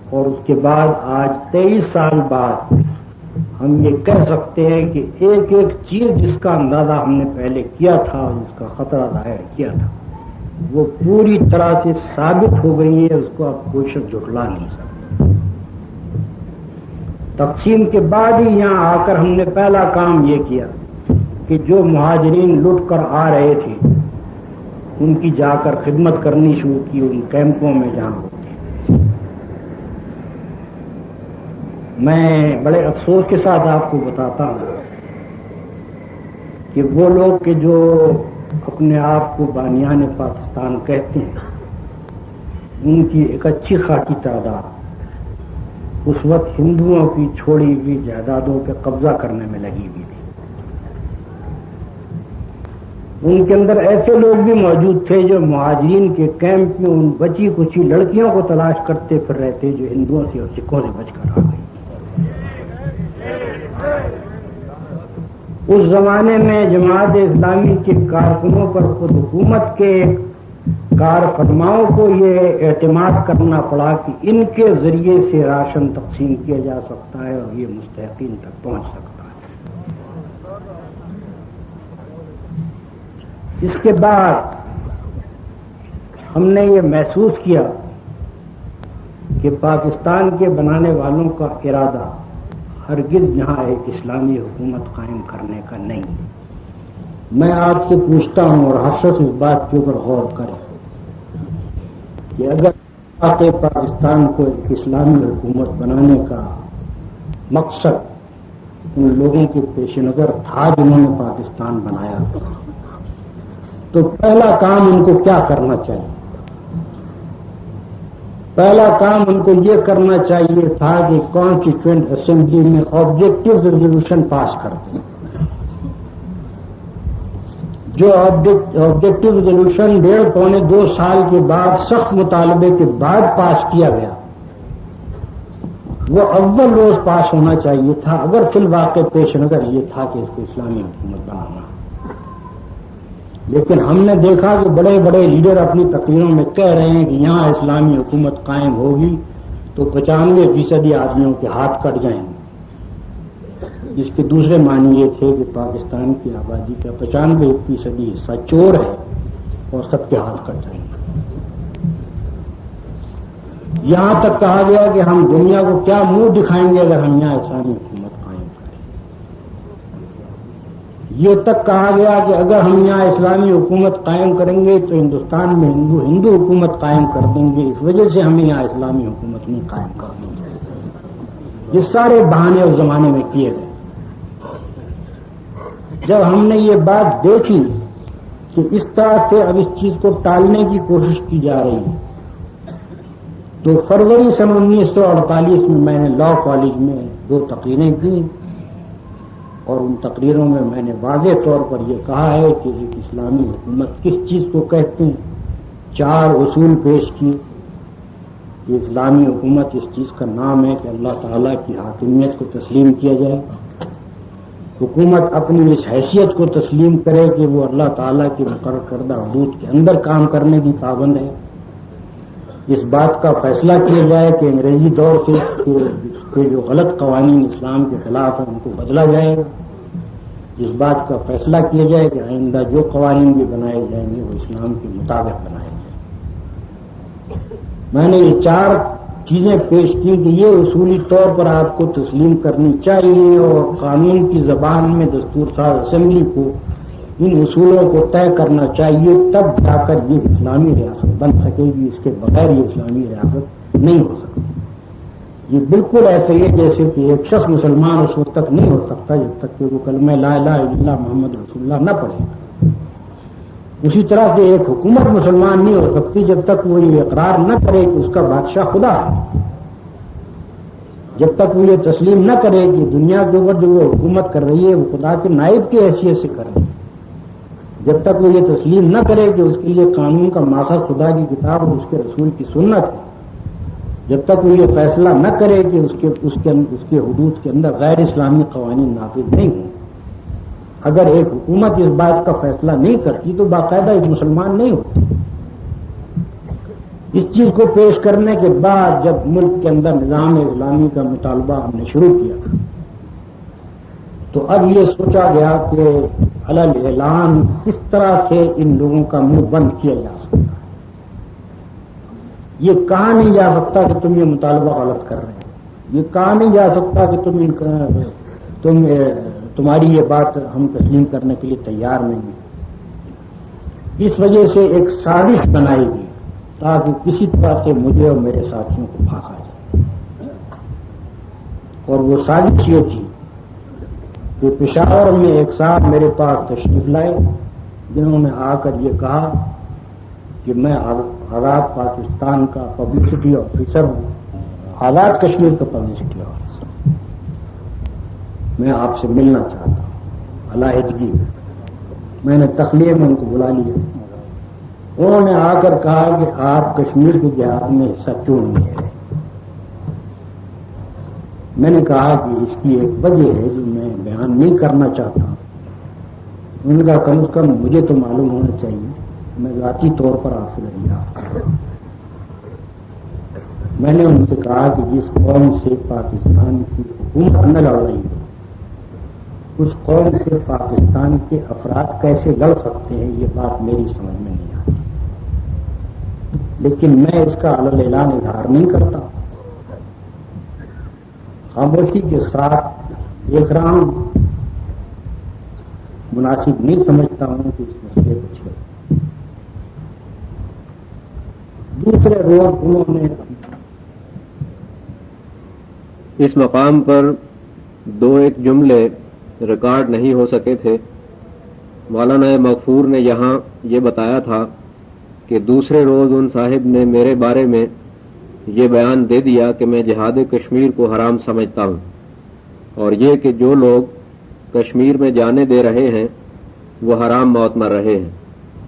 اور اس کے بعد آج 23 سال بعد ہم یہ کہہ سکتے ہیں کہ ایک ایک چیز جس کا اندازہ ہم نے پہلے کیا تھا، جس کا خطرہ ظاہر کیا تھا، وہ پوری طرح سے ثابت ہو گئی ہے. اس کو آپ کوئی شخص جھٹلا نہیں سکتے. تقسیم کے بعد ہی یہاں آ کر ہم نے پہلا کام یہ کیا کہ جو مہاجرین لٹ کر آ رہے تھے ان کی جا کر خدمت کرنی شروع کی، ان کیمپوں میں جہاں ہوتے. میں بڑے افسوس کے ساتھ آپ کو بتاتا ہوں کہ وہ لوگ کہ جو اپنے آپ کو بانیان پاکستان کہتے ہیں، ان کی ایک اچھی خاصی تعداد اس وقت ہندوؤں کی چھوڑی ہوئی جائیدادوں پہ قبضہ کرنے میں لگی ہوئی تھی. ان کے اندر ایسے لوگ بھی موجود تھے جو مہاجرین کے کیمپ میں ان بچی کچی لڑکیوں کو تلاش کرتے پھر رہے تھے جو ہندوؤں سے اور سکھوں سے بچ کر آ گئی. اس زمانے میں جماعت اسلامی کے کارکنوں پر خود حکومت کے کار فرماؤں کو یہ اعتماد کرنا پڑا کہ ان کے ذریعے سے راشن تقسیم کیا جا سکتا ہے اور یہ مستحقین تک پہنچ سکتا ہے. اس کے بعد ہم نے یہ محسوس کیا کہ پاکستان کے بنانے والوں کا ارادہ ہرگز یہاں ایک اسلامی حکومت قائم کرنے کا نہیں. میں آپ سے پوچھتا ہوں اور ہر شخص اس بات کے اوپر غور کرے کہ اگر پاکستان کو ایک اسلامی حکومت بنانے کا مقصد ان لوگوں کے پیش نظر تھا جنہوں نے پاکستان بنایا تو پہلا کام ان کو کیا کرنا چاہیے؟ پہلا کام ان کو یہ کرنا چاہیے تھا کہ کانسٹیٹوئنٹ اسمبلی میں آبجیکٹو ریزولوشن پاس کر دیں. جو آبجیکٹو ریزولوشن 1.5-2 سال کے بعد سخت مطالبے کے بعد پاس کیا گیا وہ اول روز پاس ہونا چاہیے تھا اگر فی الواقع پیش نظر یہ تھا کہ اس کو اسلامی حکومت بنانا. لیکن ہم نے دیکھا کہ بڑے بڑے لیڈر اپنی تقریروں میں کہہ رہے ہیں کہ یہاں اسلامی حکومت قائم ہوگی تو 95% آدمیوں کے ہاتھ کٹ جائیں گے. جس کے دوسرے معنی یہ تھے کہ پاکستان کی آبادی کا 95% حصہ چور ہے اور سب کے ہاتھ کٹ جائیں گے. یہاں تک کہا گیا کہ ہم دنیا کو کیا منہ دکھائیں گے اگر ہم یہاں اسلامی حکومت قائم کریں. یہ تک کہا گیا کہ اگر ہم یہاں اسلامی حکومت قائم کریں گے تو ہندوستان میں ہندو حکومت قائم کر دیں گے, اس وجہ سے ہمیں یہاں اسلامی حکومت نہیں قائم کر دیں گے. یہ سارے بہانے اس زمانے میں کیے گئے. جب ہم نے یہ بات دیکھی کہ اس طرح سے اب اس چیز کو ٹالنے کی کوشش کی جا رہی ہے تو فروری سن 1948 میں میں نے لاء کالج میں 2 تقریریں کی اور ان تقریروں میں میں نے واضح طور پر یہ کہا ہے کہ ایک اسلامی حکومت کس چیز کو کہتے ہیں. 4 اصول پیش کیے کہ اسلامی حکومت اس چیز کا نام ہے کہ اللہ تعالیٰ کی حاکمیت کو تسلیم کیا جائے. حکومت اپنی اس حیثیت کو تسلیم کرے کہ وہ اللہ تعالیٰ کی مقرر کردہ حدود کے اندر کام کرنے کی پابند ہے. اس بات کا فیصلہ کیا جائے کہ انگریزی دور سے جو غلط قوانین اسلام کے خلاف ہیں ان کو بدلا جائے گا. اس بات کا فیصلہ کیا جائے کہ آئندہ جو قوانین بھی بنائے جائیں گے وہ اسلام کے مطابق بنائے جائیں. میں نے یہ 4 چیزیں پیش کی کہ یہ اصولی طور پر آپ کو تسلیم کرنی چاہیے اور قانون کی زبان میں دستور ساز اسمبلی کو ان اصولوں کو طے کرنا چاہیے, تب جا کر یہ اسلامی ریاست بن سکے گی. اس کے بغیر یہ اسلامی ریاست نہیں ہو سکتی. یہ بالکل ایسے ہی جیسے کہ ایک شخص مسلمان اس وقت تک نہیں ہو سکتا جب تک کہ وہ کلمہ لا الہ الا اللہ محمد رسول اللہ نہ پڑھے. اسی طرح سے ایک حکومت مسلمان نہیں ہو سکتی جب تک وہ یہ اقرار نہ کرے کہ اس کا بادشاہ خدا ہے. جب تک وہ یہ تسلیم نہ کرے کہ دنیا کے اوپر جو وہ حکومت کر رہی ہے وہ خدا کے نائب کی حیثیت سے کر رہی ہے. جب تک وہ یہ تسلیم نہ کرے کہ اس کے لیے قانون کا ماخذ خدا کی کتاب اور اس کے رسول کی سنت ہے, جب تک وہ یہ فیصلہ نہ کرے کہ اس کے حدود کے اندر غیر اسلامی قوانین نافذ نہیں ہوں, اگر ایک حکومت اس بات کا فیصلہ نہیں کرتی تو باقاعدہ ایک مسلمان نہیں ہوتی. اس چیز کو پیش کرنے کے بعد جب ملک کے اندر نظام اسلامی کا مطالبہ ہم نے شروع کیا تو اب یہ سوچا گیا کہ علی اعلان کس طرح سے ان لوگوں کا منہ بند کیا جا سکتا ہے. یہ کہا نہیں جا سکتا کہ تم یہ مطالبہ غلط کر رہے ہیں. یہ کہا نہیں جا سکتا کہ تمہاری یہ بات ہم تسلیم کرنے کے لیے تیار نہیں ہیں. اس وجہ سے ایک سازش بنائی گئی تاکہ کسی طرح سے مجھے اور میرے ساتھیوں کو پھانسا جائے. اور وہ سازش یہ تھی کہ پشاور میں ایک صاحب میرے پاس تشریف لائے جنہوں نے آ کر یہ کہا کہ میں آزاد پاکستان کا پبلسٹی آفیسر ہوں, آزاد کشمیر کا پبلسٹی آفیسر. میں آپ سے ملنا چاہتا ہوں علیحدگی. میں نے تخلیے میں ان کو بلا لیا. انہوں نے آ کر کہا کہ آپ کشمیر کے جہاد میں حصہ کیوں نہیں لے رہے؟ میں نے کہا کہ اس کی ایک وجہ ہے جو میں بیان نہیں کرنا چاہتا. انہوں نے کہا کم از کم مجھے تو معلوم ہونا چاہیے، میں ذاتی طور پر آپ سے دریافت کروں. میں نے ان سے کہا کہ جس قوم سے پاکستان کی حکومت نہ لڑ رہی ہو اس قوم سے پاکستان کے افراد کیسے لڑ سکتے ہیں، یہ بات میری سمجھ میں نہیں آتی. لیکن میں اس کا علل اعلان اظہار نہیں کرتا، خاموشی کے ساتھ دیکھ رہا ہوں. مناسب نہیں سمجھتا ہوں کہ اس مسئلے کو چھیڑے. دوسرے روز انہوں نے اس مقام پر دو ایک جملے ریکارڈ نہیں ہو سکے تھے. مولانا مغفور نے یہاں یہ بتایا تھا کہ دوسرے روز ان صاحب نے میرے بارے میں یہ بیان دے دیا کہ میں جہاد کشمیر کو حرام سمجھتا ہوں، اور یہ کہ جو لوگ کشمیر میں جانے دے رہے ہیں وہ حرام موت مر رہے ہیں.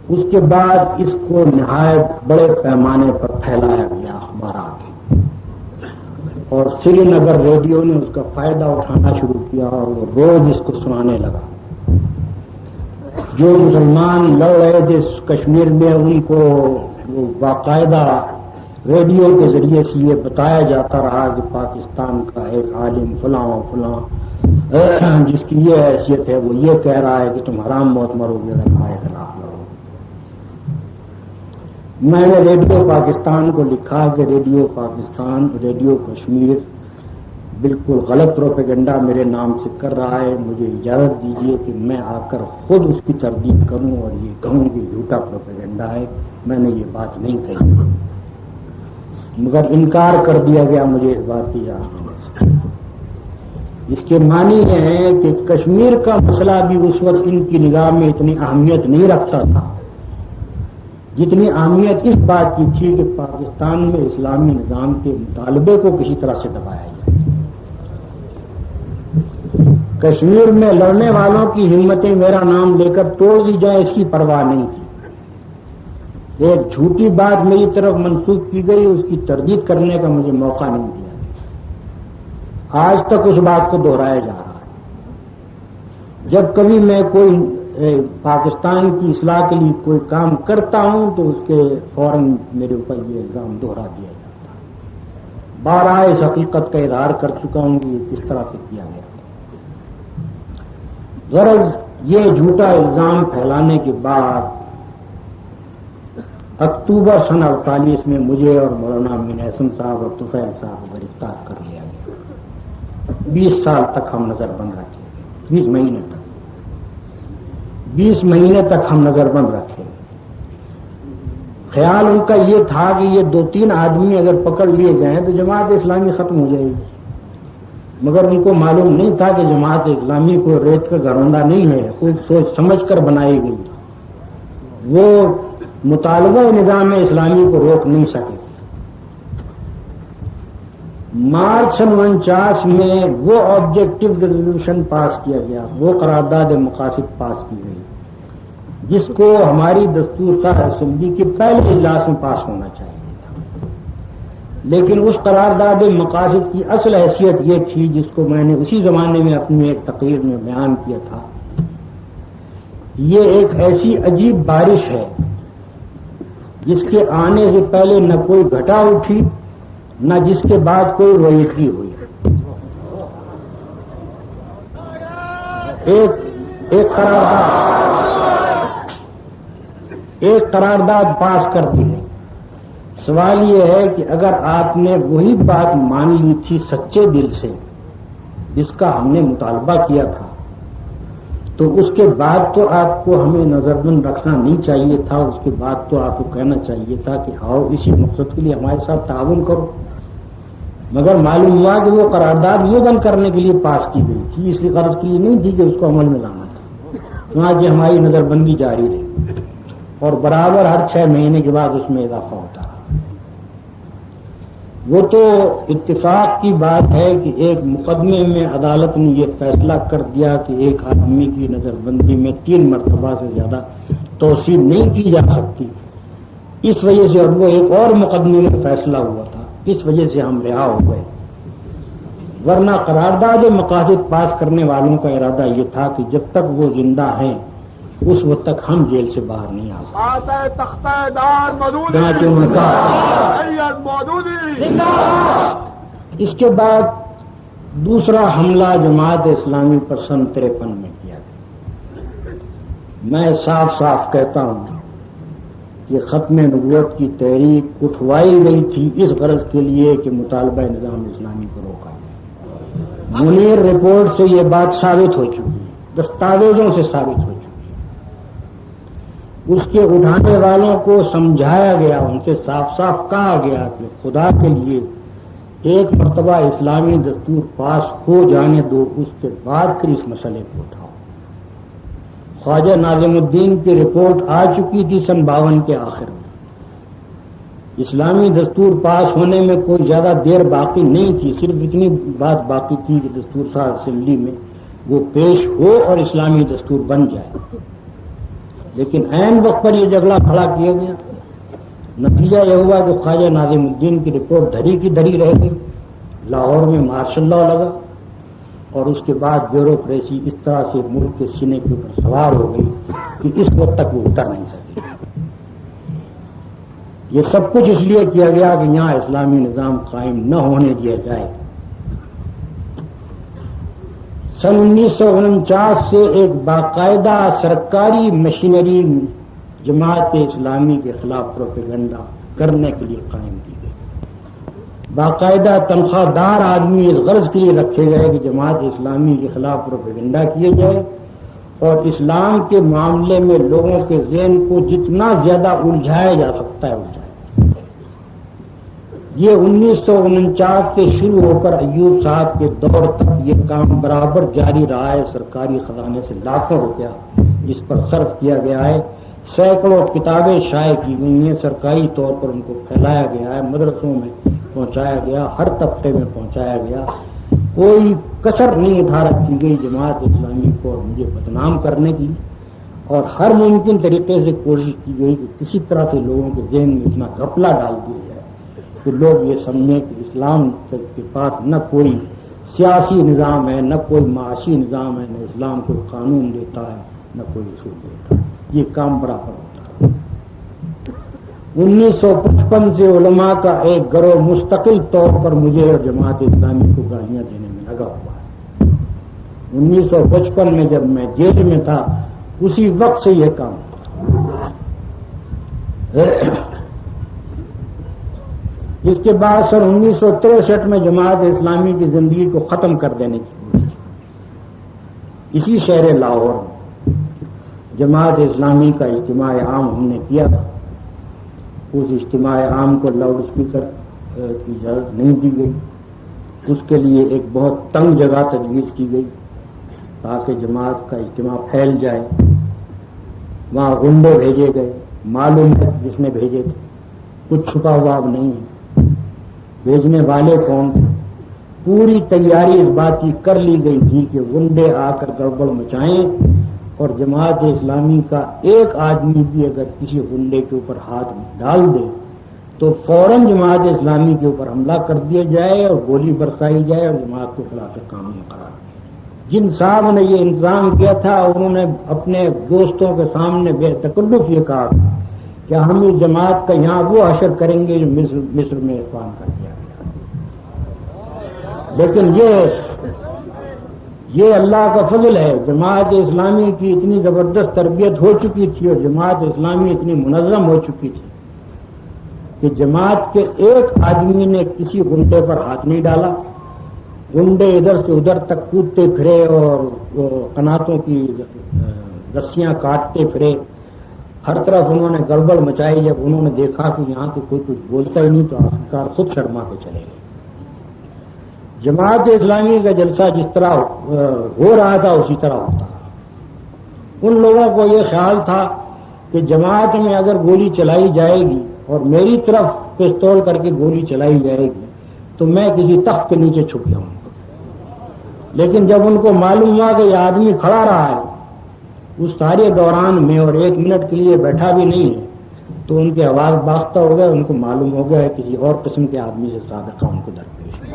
اس کے بعد اس کو نہایت بڑے پیمانے پر پھیلایا گیا اخبارات، اور سری نگر ریڈیو نے اس کا فائدہ اٹھانا شروع کیا اور وہ روز اس کو سنانے لگا. جو مسلمان لڑ رہے تھے کشمیر میں ان کو وہ باقاعدہ ریڈیو کے ذریعے سے یہ بتایا جاتا رہا کہ پاکستان کا ایک عالم فلاں و فلاں جس کی یہ حیثیت ہے وہ یہ کہہ رہا ہے کہ تم حرام موت مرو گے اگر ہمارے خلاف لڑو. میں نے ریڈیو پاکستان کو لکھا کہ ریڈیو پاکستان ریڈیو کشمیر بالکل غلط پروپیگنڈا میرے نام سے کر رہا ہے. مجھے اجازت دیجیے کہ میں آ کر خود اس کی تردید کروں اور یہ کہوں کہ جھوٹا پروپیگنڈا ہے، میں نے یہ بات نہیں کہی. مگر انکار کر دیا گیا مجھے اس بات کی یاد. اس کے معنی یہ ہے کہ کشمیر کا مسئلہ بھی اس وقت ان کی نگاہ میں اتنی اہمیت نہیں رکھتا تھا جتنی اہمیت اس بات کی تھی کہ پاکستان میں اسلامی نظام کے مطالبے کو کسی طرح سے دبایا جائے. کشمیر میں لڑنے والوں کی ہمتیں میرا نام لے کر توڑ دی جائے اس کی پرواہ نہیں تھی. ایک جھوٹی بات میری طرف منسوخ کی گئی، اس کی تردید کرنے کا مجھے موقع نہیں دیا. آج تک اس بات کو دہرایا جا رہا ہے. جب کبھی میں کوئی پاکستان کی اصلاح کے لیے کوئی کام کرتا ہوں تو اس کے فوراً میرے اوپر یہ الزام دوہرا دیا جاتا ہے. بارہا اس حقیقت کا اظہار کر چکا ہوں کہ یہ کس طرح سے کیا گیا. غرض یہ جھوٹا الزام پھیلانے کے بعد اکتوبر سن 48 میں مجھے اور مولانا امین احسن صاحب اور طفیل صاحب کو گرفتار کر لیا گیا. 20 سال تک ہم نظر بند رکھے، 20 مہینے تک ہم نظر بند رکھے. خیال ان کا یہ تھا کہ یہ 2-3 آدمی اگر پکڑ لیے جائیں تو جماعت اسلامی ختم ہو جائے گی. مگر ان کو معلوم نہیں تھا کہ جماعت اسلامی کو ریت کا گھروندہ نہیں ہے، کوئی سوچ سمجھ کر بنائی گئی. وہ مطالبہ نظام اسلامی کو روک نہیں سکے. مارچ 49 میں وہ آبجیکٹو ریزولوشن پاس کیا گیا، وہ قرارداد مقاصد پاس کی گئی جس کو ہماری دستور ساز اسمبلی کے پہلے اجلاس میں پاس ہونا چاہیے تھا. لیکن اس قرارداد مقاصد کی اصل حیثیت یہ تھی جس کو میں نے اسی زمانے میں اپنی ایک تقریر میں بیان کیا تھا. یہ ایک ایسی عجیب بارش ہے جس کے آنے سے پہلے نہ کوئی گھٹا اٹھی نہ جس کے بعد کوئی رویٹی ہوئی. ایک قرارداد پاس کر دی ہے. سوال یہ ہے کہ اگر آپ نے وہی بات مان لی تھی سچے دل سے جس کا ہم نے مطالبہ کیا تھا تو اس کے بعد تو آپ کو ہمیں نظر بند رکھنا نہیں چاہیے تھا. اس کے بعد تو آپ کو کہنا چاہیے تھا کہ آؤ اسی مقصد کے لیے ہمارے ساتھ تعاون کرو. مگر معلوم ہوا کہ وہ قرارداد یہ بند کرنے کے لیے پاس کی گئی تھی، اس لیے غرض کے لیے نہیں تھی کہ اس کو عمل میں لانا تھا. چنانچہ ہماری نظر بندی جاری رہی اور برابر ہر 6 مہینے کے بعد اس میں اضافہ ہوتا رہا. وہ تو اتفاق کی بات ہے کہ ایک مقدمے میں عدالت نے یہ فیصلہ کر دیا کہ ایک آدمی کی نظر بندی میں 3 مرتبہ سے زیادہ توسیع نہیں کی جا سکتی، اس وجہ سے، اور وہ ایک اور مقدمے میں فیصلہ ہوا تھا، اس وجہ سے ہم رہا ہو گئے، ورنہ قرارداد مقاصد پاس کرنے والوں کا ارادہ یہ تھا کہ جب تک وہ زندہ ہیں اس وقت تک ہم جیل سے باہر نہیں آ سکتے۔ اس کے بعد دوسرا حملہ جماعت اسلامی پر سن 53 میں کیا گیا۔ میں صاف صاف کہتا ہوں کہ ختم نبوت کی تحریک اٹھوائی گئی تھی اس غرض کے لیے کہ مطالبہ نظام اسلامی کو روکا جائے۔ منیر رپورٹ سے یہ بات ثابت ہو چکی ہے، دستاویزوں سے ثابت ہو چکی ہے۔ اس کے اٹھانے والوں کو سمجھایا گیا، ان سے صاف صاف کہا گیا کہ خدا کے لیے ایک مرتبہ اسلامی دستور پاس ہو جانے دو، اس کے بعد پھر اس مسئلے کو اٹھاؤ۔ خواجہ ناظم الدین کی رپورٹ آ چکی تھی سن 52 کے آخر میں۔ اسلامی دستور پاس ہونے میں کوئی زیادہ دیر باقی نہیں تھی، صرف اتنی بات باقی تھی کہ دستور ساز اسمبلی میں وہ پیش ہو اور اسلامی دستور بن جائے، لیکن عین وقت پر یہ جھگڑا کھڑا کیا گیا۔ نتیجہ یہ ہوا کہ خواجہ ناظم الدین کی رپورٹ دھری کی دھری رہ گئی، لاہور میں مارشل لا لگا، اور اس کے بعد بیوروکریسی اس طرح سے ملک کے سینے کے اوپر سوار ہو گئی کہ اس وقت تک وہ اتر نہیں سکی۔ یہ سب کچھ اس لیے کیا گیا کہ یہاں اسلامی نظام قائم نہ ہونے دیا جائے۔ سن 1949 سے ایک باقاعدہ سرکاری مشینری جماعت اسلامی کے خلاف پروپیگنڈا کرنے کے لیے قائم کی گئی۔ باقاعدہ تنخواہ دار آدمی اس غرض کے لیے رکھے گئے کہ جماعت اسلامی کے خلاف پروپیگنڈا کیے جائے اور اسلام کے معاملے میں لوگوں کے ذہن کو جتنا زیادہ الجھایا جا سکتا ہے الجھائے۔ یہ 1949 کے شروع ہو کر ایوب صاحب کے دور تک یہ کام برابر جاری رہا ہے۔ سرکاری خزانے سے لاکھوں روپیہ اس پر صرف کیا گیا ہے، سینکڑوں کتابیں شائع کی گئی ہیں، سرکاری طور پر ان کو پھیلایا گیا ہے، مدرسوں میں پہنچایا گیا، ہر طبقے میں پہنچایا گیا، کوئی کسر نہیں اٹھا رکھی گئی جماعت اسلامی کو اور مجھے بدنام کرنے کی، اور ہر ممکن طریقے سے کوشش کی گئی کہ کسی طرح سے لوگوں کے ذہن میں اتنا گھپلا ڈال دیا جائے کہ لوگ یہ سمجھیں کہ اسلام کے پاس نہ کوئی سیاسی نظام ہے، نہ کوئی معاشی نظام ہے، نہ اسلام کوئی قانون دیتا ہے، نہ کوئی اصول دیتا ہے، یہ کام برابر ہوتا ہے۔ 1955 سے علماء کا ایک گروہ مستقل طور پر مجھے اور جماعت اسلامی کو گالیاں دینے میں لگا ہوا ہے۔ 1955 میں جب میں جیل میں تھا اسی وقت سے یہ کام تھا۔ اس کے بعد سن 1963 میں جماعت اسلامی کی زندگی کو ختم کر دینے کی کوشش اسی شہر لاہور میں جماعت اسلامی کا اجتماع عام ہم نے کیا تھا۔ اس اجتماع عام کو لاؤڈ اسپیکر کی اجازت نہیں دی گئی، اس کے لیے ایک بہت تنگ جگہ تجویز کی گئی تاکہ جماعت کا اجتماع پھیل جائے۔ وہاں غنڈے بھیجے گئے، معلوم ہے جس نے بھیجے تھے، کچھ چھپا ہوا اب نہیں ہے، بھیجنے والے کون تھے۔ پوری تیاری اس بات کی کر لی گئی تھی کہ غنڈے آ کر گڑبڑ مچائیں اور جماعت اسلامی کا ایک آدمی بھی اگر کسی غنڈے کے اوپر ہاتھ ڈال دے تو فوراً جماعت اسلامی کے اوپر حملہ کر دیا جائے اور گولی برسائی جائے اور جماعت کو خلاف قانون قرار دیا۔ جن صاحب نے یہ انتظام کیا تھا انہوں نے اپنے دوستوں کے سامنے بے تکلف یہ کہا کہ ہم اس جماعت کا یہاں وہ حشر کریں گے جو مصر میں اقوام کر دیا گیا۔ لیکن یہ اللہ کا فضل ہے، جماعت اسلامی کی اتنی زبردست تربیت ہو چکی تھی اور جماعت اسلامی اتنی منظم ہو چکی تھی کہ جماعت کے ایک آدمی نے کسی غنڈے پر ہاتھ نہیں ڈالا۔ غنڈے ادھر سے ادھر تک کودتے پھرے اور قناتوں کی رسیاں کاٹتے پھرے، ہر طرف انہوں نے گڑبڑ مچائی۔ جب انہوں نے دیکھا کہ یہاں تو کوئی کچھ بولتا ہی نہیں تو آخرکار خود شرما کے چلے گئے۔ جماعت اسلامی کا جلسہ جس طرح ہو رہا تھا اسی طرح ہوتا۔ ان لوگوں کو یہ خیال تھا کہ جماعت میں اگر گولی چلائی جائے گی اور میری طرف پستول کر کے گولی چلائی جائے گی تو میں کسی تخت کے نیچے چھپ جاؤں گا. لیکن جب ان کو معلوم ہوا کہ یہ آدمی کھڑا رہا ہے اس سارے دوران میں اور 1 منٹ کے لیے بیٹھا بھی نہیں ہے, تو ان کے آواز باختہ ہو گئے. ان کو معلوم ہو گیا ہے کسی اور قسم کے آدمی سے صادقہ ان کو درپیش ہے.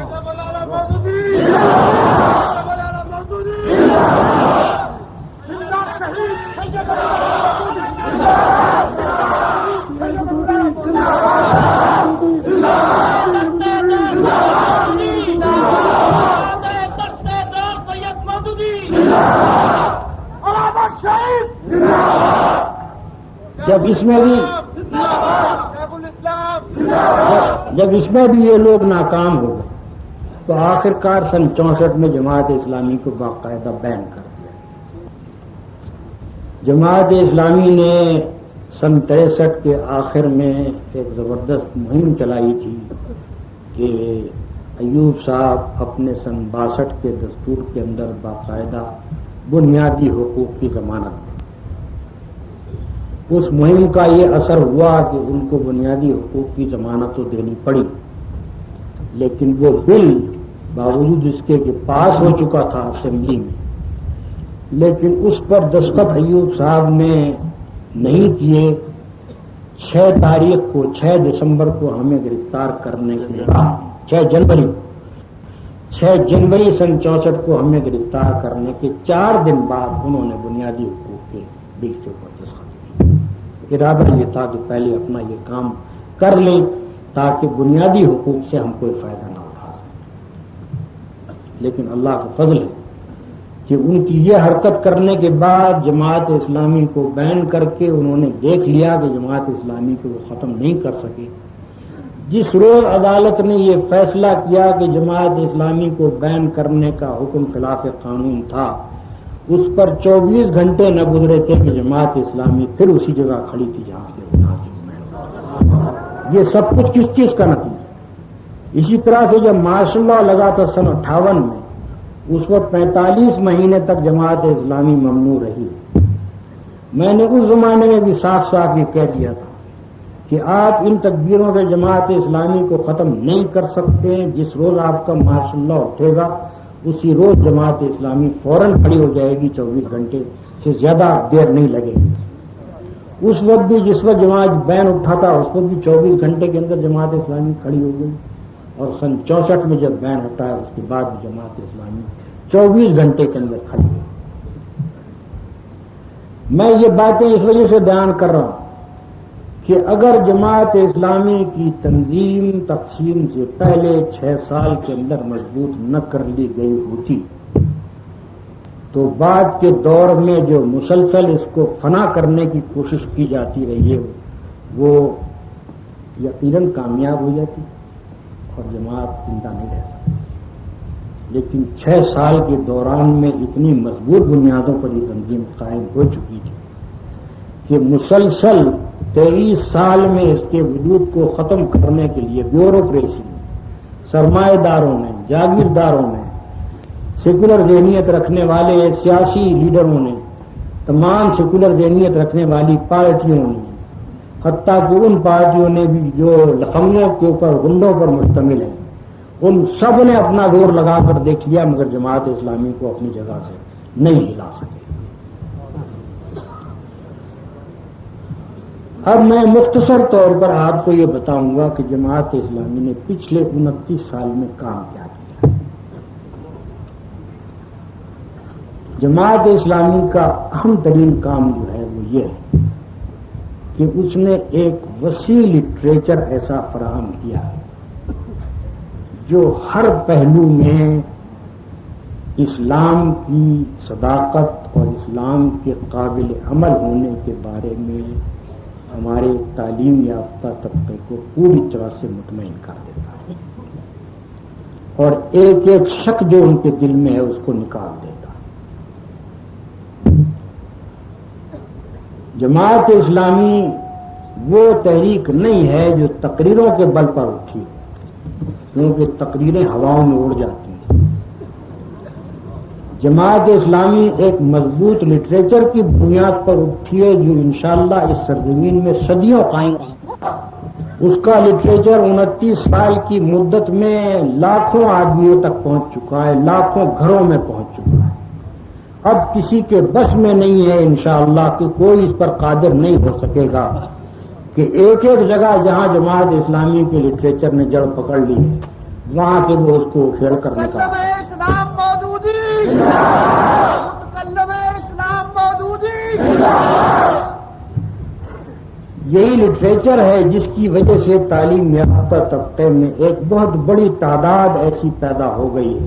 جب اس میں بھی یہ لوگ ناکام ہو گئے تو آخرکار سن 64 میں جماعت اسلامی کو باقاعدہ بین کر دیا. جماعت اسلامی نے سن 63 کے آخر میں ایک زبردست مہم چلائی تھی کہ ایوب صاحب اپنے سن 62 کے دستور کے اندر باقاعدہ بنیادی حقوق کی ضمانت دیں. اس مہم کا یہ اثر ہوا کہ ان کو بنیادی حقوق کی ضمانت تو دینی پڑی, لیکن وہ بل باوجود اس کے کہ پاس ہو چکا تھا اسمبلی میں, لیکن اس پر دستخط ایوب صاحب نے نہیں کیے. 6 تاریخ کو 6 دسمبر کو ہمیں گرفتار کرنے کے بعد 6 جنوری سن 64 کو ہمیں گرفتار کرنے کے 4 دن بعد انہوں نے بنیادی حقوق کے بل کے اوپر دستخط. ارادہ یہ تھا کہ پہلے اپنا یہ کام کر لیں تاکہ بنیادی حقوق سے ہم کوئی فائدہ نہ اٹھا سکیں. لیکن اللہ کا فضل ہے کہ ان کی یہ حرکت کرنے کے بعد جماعت اسلامی کو بین کر کے انہوں نے دیکھ لیا کہ جماعت اسلامی کو وہ ختم نہیں کر سکے. جس روز عدالت نے یہ فیصلہ کیا کہ جماعت اسلامی کو بین کرنے کا حکم خلاف قانون تھا, اس پر 24 گھنٹے نہ گزرے تھے کہ جماعت اسلامی پھر اسی جگہ کھڑی تھی جہاں سے یہ سب کچھ کس چیز کا نتیجہ. اسی طرح سے جب ماشاء اللہ لگا تھا سن 58 میں, اس وقت 45 مہینے تک جماعت اسلامی ممنوع رہی. میں نے اس زمانے میں بھی صاف صاف یہ کہہ دیا تھا کہ آپ ان تکبیروں سے جماعت اسلامی کو ختم نہیں کر سکتے. جس روز آپ کا ماشاء اللہ اٹھے گا اسی روز جماعت اسلامی فوراً کھڑی ہو جائے گی. 24 گھنٹے سے زیادہ دیر نہیں لگے گی. اس وقت بھی جس وقت جماعت بین اٹھا تھا اس وقت بھی 24 گھنٹے کے اندر جماعت اسلامی کھڑی ہو گئی, اور سن 64 میں جب بین ہٹایا اس کے بعد بھی جماعت اسلامی 24 گھنٹے کے اندر کھڑی ہوئی. میں یہ باتیں اس وجہ سے بیان کر رہا ہوں کہ اگر جماعت اسلامی کی تنظیم تقسیم سے پہلے 6 سال کے اندر مضبوط نہ کر لی گئی ہوتی تو بعد کے دور میں جو مسلسل اس کو فنا کرنے کی کوشش کی جاتی رہی ہے وہ یقیناً کامیاب ہو جاتی اور جماعت زندہ نہیں رہ سکتی. لیکن 6 سال کے دوران میں اتنی مضبوط بنیادوں پر یہ تنظیم قائم ہو چکی تھی کہ مسلسل 23 سال میں اس کے وجود کو ختم کرنے کے لیے بیوروکریسی نے, سرمایہ داروں نے, جاگیرداروں نے, سیکولر ذہنیت رکھنے والے سیاسی لیڈروں نے, تمام سیکولر ذہنیت رکھنے والی پارٹیوں نے, حتیٰ کہ ان پارٹیوں نے بھی جو لقمیوں کے اوپر گنڈوں پر مشتمل ہیں, ان سب نے اپنا زور لگا کر دیکھ لیا مگر جماعت اسلامی کو اپنی جگہ سے نہیں ہلا سکے. اب میں مختصر طور پر آپ کو یہ بتاؤں گا کہ جماعت اسلامی نے پچھلے 29 سال میں کام کیا کیا. جماعت اسلامی کا اہم ترین کام جو ہے وہ یہ ہے کہ اس نے ایک وسیع لٹریچر ایسا فراہم کیا ہے جو ہر پہلو میں اسلام کی صداقت اور اسلام کے قابل عمل ہونے کے بارے میں ہمارے تعلیم یافتہ طبقے کو پوری طرح سے مطمئن کر دیتا ہے اور ایک ایک شک جو ان کے دل میں ہے اس کو نکال دیتا ہے. جماعت اسلامی وہ تحریک نہیں ہے جو تقریروں کے بل پر اٹھی, کیونکہ تقریریں ہواؤں میں اڑ جاتی ہیں. جماعت اسلامی ایک مضبوط لٹریچر کی بنیاد پر اٹھی ہے جو انشاءاللہ اس سرزمین میں صدیوں قائم رہے. اس کا لٹریچر 29 سال کی مدت میں لاکھوں آدمیوں تک پہنچ چکا ہے، لاکھوں گھروں میں پہنچ چکا ہے۔ اب کسی کے بس میں نہیں ہے انشاءاللہ کہ کوئی اس پر قادر نہیں ہو سکے گا کہ ایک ایک جگہ جہاں جماعت اسلامی کے لٹریچر نے جڑ پکڑ لی ہے وہاں سے وہ اس کو شیئر کرنے کا اسلام مودودی، متکلم اسلام مودودی۔ یہی لٹریچر ہے جس کی وجہ سے تعلیم یافتہ طبقے میں ایک بہت بڑی تعداد ایسی پیدا ہو گئی ہے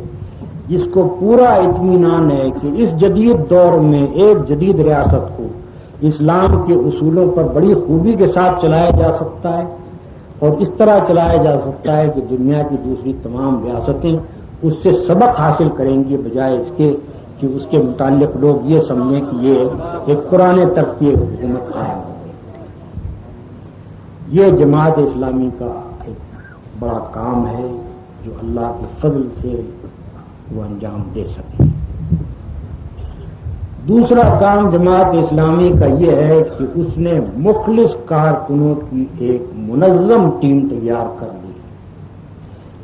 جس کو پورا اطمینان ہے کہ اس جدید دور میں ایک جدید ریاست کو اسلام کے اصولوں پر بڑی خوبی کے ساتھ چلایا جا سکتا ہے، اور اس طرح چلایا جا سکتا ہے کہ دنیا کی دوسری تمام ریاستیں اس سے سبق حاصل کریں گی، بجائے اس کے کہ اس کے متعلق لوگ یہ سمجھیں کہ یہ ایک پرانے طرز کی حکومت قائم ہو گئی۔ یہ جماعت اسلامی کا ایک بڑا کام ہے جو اللہ کے فضل سے وہ انجام دے سکے۔ دوسرا کام جماعت اسلامی کا یہ ہے کہ اس نے مخلص کارکنوں کی ایک منظم ٹیم تیار کر لی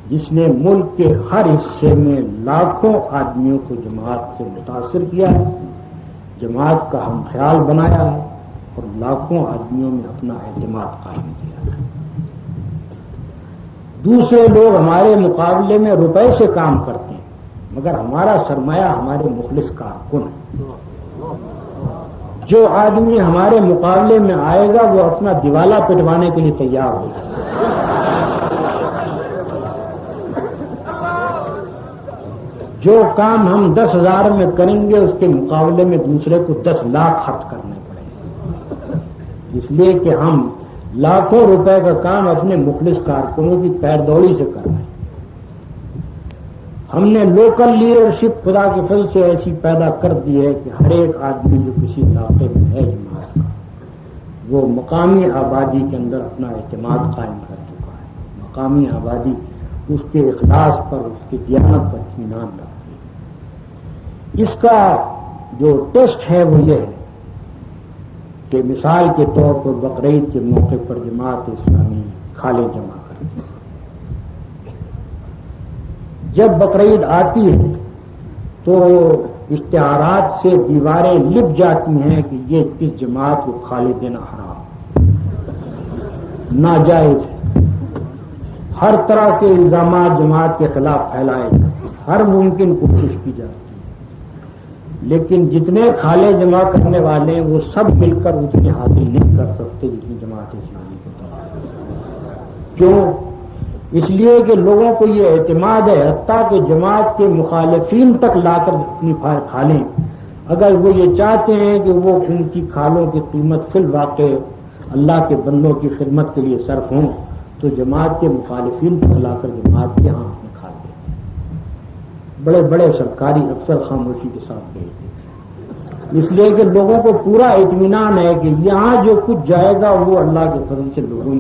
جس نے ملک کے ہر حصے میں لاکھوں آدمیوں کو جماعت سے متاثر کیا ہے، جماعت کا ہم خیال بنایا ہے اور لاکھوں آدمیوں میں اپنا اعتماد قائم کیا ہے۔ دوسرے لوگ ہمارے مقابلے میں روپے سے کام کرتے ہیں مگر ہمارا سرمایہ ہمارے مخلص کارکن ہے۔ جو آدمی ہمارے مقابلے میں آئے گا وہ اپنا دیوالا پٹوانے کے لیے تیار ہو جائے گا۔ جو کام ہم 10,000 میں کریں گے اس کے مقابلے میں دوسرے کو 10 لاکھ خرچ کرنے پڑیں گے، اس لیے کہ ہم لاکھوں روپے کا کام اپنے مخلص کارکنوں کی پیر دوڑی سے کر رہے ہیں۔ ہم نے لوکل لیڈرشپ خدا کے فضل سے ایسی پیدا کر دی ہے کہ ہر ایک آدمی جو کسی علاقے میں ہے جماعت کا وہ مقامی آبادی کے اندر اپنا اعتماد قائم کر چکا ہے۔ مقامی آبادی اس کے اخلاص پر، اس کی دیانت پر اطمینان رکھتی ہے۔ اس کا جو ٹیسٹ ہے وہ یہ ہے کہ مثال کے طور پر بقرعید کے موقع پر جماعت اسلامی کھالے جمع کرتی ہے۔ جب بقرعید آتی ہے تو اشتہارات سے دیواریں لپ جاتی ہیں کہ یہ اس جماعت کو کھالے دینا حرام، ناجائز ہے۔ ہر طرح کے الزامات جماعت کے خلاف پھیلائے جاتے ہیں، ہر ممکن کوشش کی جاتی ہے، لیکن جتنے کھالے جمع کرنے والے ہیں وہ سب مل کر اتنی حاصل نہیں کر سکتے جتنی جماعت اسلامی کو طرف۔ کیوں؟ اس لیے کہ لوگوں کو یہ اعتماد ہے، حتیٰ کہ جماعت کے مخالفین تک لا کر اپنی کھالیں اگر وہ یہ چاہتے ہیں کہ وہ ان کی کھالوں کی قیمت فی الواقع اللہ کے بندوں کی خدمت کے لیے صرف ہوں تو جماعت کے مخالفین تک لا کر جماعت کے ہاں اپنے کھال دیتے ہیں۔ بڑے بڑے سرکاری افسر خاموشی کے ساتھ بھیجتے ہیں، اس لیے کہ لوگوں کو پورا اطمینان ہے کہ یہاں جو کچھ جائے گا وہ اللہ کے فضل سے لوگوں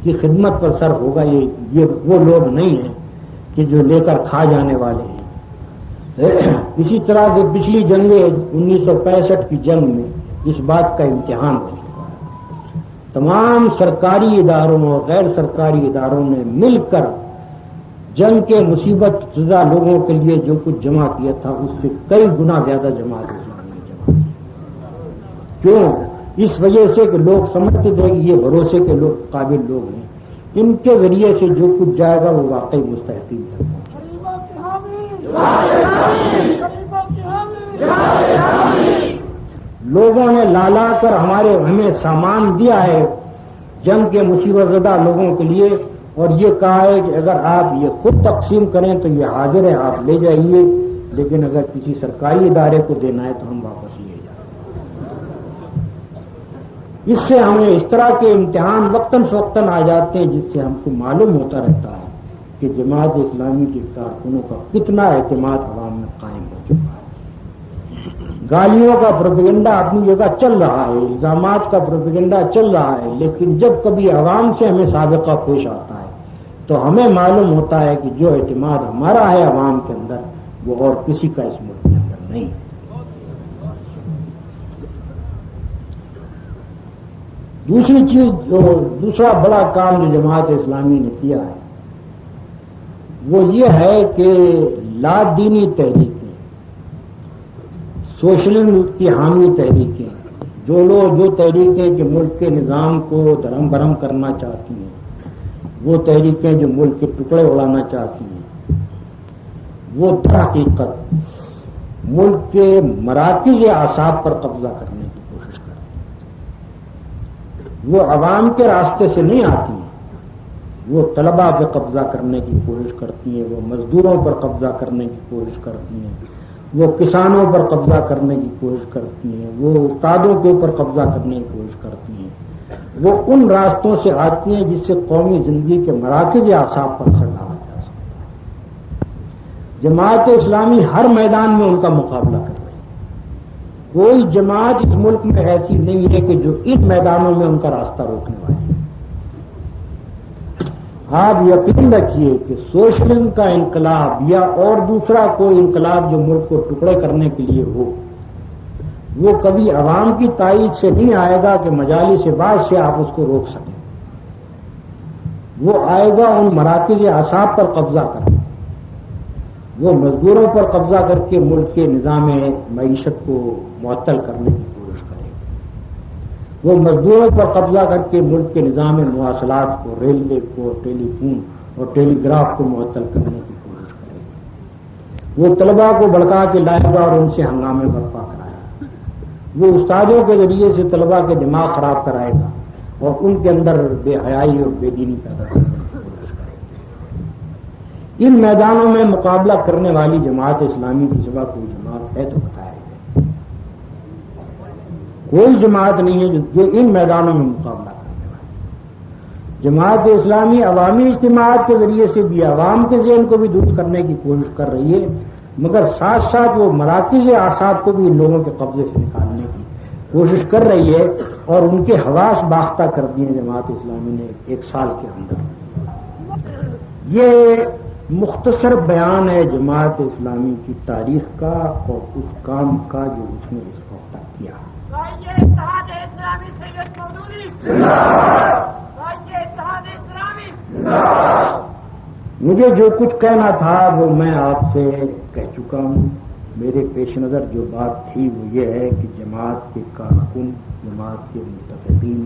کی خدمت پر صرف ہوگا۔ یہ وہ لوگ نہیں ہیں کہ جو لے کر کھا جانے والے ہیں۔ اسی طرح سے پچھلی جنگیں 1965 کی جنگ میں اس بات کا امتحان ہو چکا ہے۔ تمام سرکاری اداروں اور غیر سرکاری اداروں نے مل کر جنگ کے مصیبت زدہ لوگوں کے لیے جو کچھ جمع کیا تھا اس سے کئی گنا زیادہ جماعت اسلامی نے جمع کیا۔ کیوں؟ اس وجہ سے کہ لوگ سمجھتے تھے کہ یہ بھروسے کے لوگ قابل لوگ ہیں، ان کے ذریعے سے جو کچھ جائے گا وہ واقعی مستحقین تک لوگوں نے لالا کر ہمیں سامان دیا ہے جنگ کے مصیبت زدہ لوگوں کے لیے، اور یہ کہا ہے کہ اگر آپ یہ خود تقسیم کریں تو یہ حاضر ہے، آپ لے جائیے، لیکن اگر کسی سرکاری ادارے کو دینا ہے تو ہم واپس لیے جائیں۔ اس سے ہمیں اس طرح کے امتحان وقتاً فوقتاً آ جاتے ہیں جس سے ہم کو معلوم ہوتا رہتا ہے کہ جماعت اسلامی کے کارکنوں کا کتنا اعتماد عوام میں قائم ہو چکا ہے۔ گالیوں کا پروپیگنڈا اپنی جگہ چل رہا ہے، الزامات کا پروپیگنڈا چل رہا ہے، لیکن جب کبھی عوام سے ہمیں سابقہ پیش آتا ہے تو ہمیں معلوم ہوتا ہے کہ جو اعتماد ہمارا ہے عوام کے اندر وہ اور کسی کا اس ملک کے اندر نہیں ہے۔ دوسری چیز جو دوسرا بڑا کام جو جماعت اسلامی نے کیا ہے وہ یہ ہے کہ لا دینی تحریکیں، سوشلزم کی حامی تحریکیں، جو تحریکیں کہ ملک کے نظام کو دھرم برہم کرنا چاہتی ہیں، وہ تحریکیں جو ملک کے ٹکڑے اڑانا چاہتی ہیں، وہ در حقیقت ملک کے مراکز اعصاب پر قبضہ کرنے کی کوشش کرتی ہیں۔ وہ عوام کے راستے سے نہیں آتی ہیں، وہ طلباء پہ قبضہ کرنے کی کوشش کرتی ہیں، وہ مزدوروں پر قبضہ کرنے کی کوشش کرتی ہیں، وہ کسانوں پر قبضہ کرنے کی کوشش کرتی ہیں، وہ استادوں کے اوپر قبضہ کرنے کی کوشش کرتی ہیں، وہ ان راستوں سے آتی ہیں جس سے قومی زندگی کے مراکز اعصاب پر اثر ڈالا جا سکتا ہے۔ جماعت اسلامی ہر میدان میں ان کا مقابلہ کر رہی ہے۔ کوئی جماعت اس ملک میں ایسی نہیں ہے کہ جو ان میدانوں میں ان کا راستہ روکنے والی ہے۔ آپ یقین رکھیے کہ سوشلزم کا انقلاب یا اور دوسرا کوئی انقلاب جو ملک کو ٹکڑے کرنے کے لیے ہو، وہ کبھی عوام کی تائید سے نہیں آئے گا کہ مجالس بعض سے آپ اس کو روک سکیں۔ وہ آئے گا ان مراکز اعصاب پر قبضہ کر، وہ مزدوروں پر قبضہ کر کے ملک کے نظام معیشت کو معطل کرنے کی کوشش کرے گا۔ وہ مزدوروں پر قبضہ کر کے ملک کے نظام مواصلات کو، ریلوے کو، ٹیلی فون اور ٹیلی گراف کو معطل کرنے کی کوشش کرے گا۔ وہ طلباء کو بھڑکا کے لائے گا اور ان سے ہنگامے برپا کرائے گا۔ وہ استادوں کے ذریعے سے طلباء کے دماغ خراب کرائے گا اور ان کے اندر بے حیائی اور بے دینی پیدا کرنے کی کوشش کرے گا۔ ان میدانوں میں مقابلہ کرنے والی جماعت اسلامی کی سوا کوئی جماعت ہے تو بتایا جائے۔ کوئی جماعت نہیں ہے جو ان میدانوں میں مقابلہ کرنے والی۔ جماعت اسلامی عوامی اجتماعات کے ذریعے سے بھی عوام کے ذہن کو بھی دور کرنے کی کوشش کر رہی ہے، مگر ساتھ ساتھ وہ مراکز اعصاب کو بھی ان لوگوں کے قبضے سے نکالنے کی کوشش کر رہی ہے، اور ان کے حواس باختہ کر دیے جماعت اسلامی نے ایک سال کے اندر۔ یہ مختصر بیان ہے جماعت اسلامی کی تاریخ کا اور اس کام کا جو اس نے اس وقت تک کیا۔ اتحاد اسلامی سید مودودی اتحاد اسلامی۔ مجھے جو کچھ کہنا تھا وہ میں آپ سے کہہ چکا ہوں۔ میرے پیش نظر جو بات تھی وہ یہ ہے کہ جماعت کے کارکن، جماعت کے متفقین،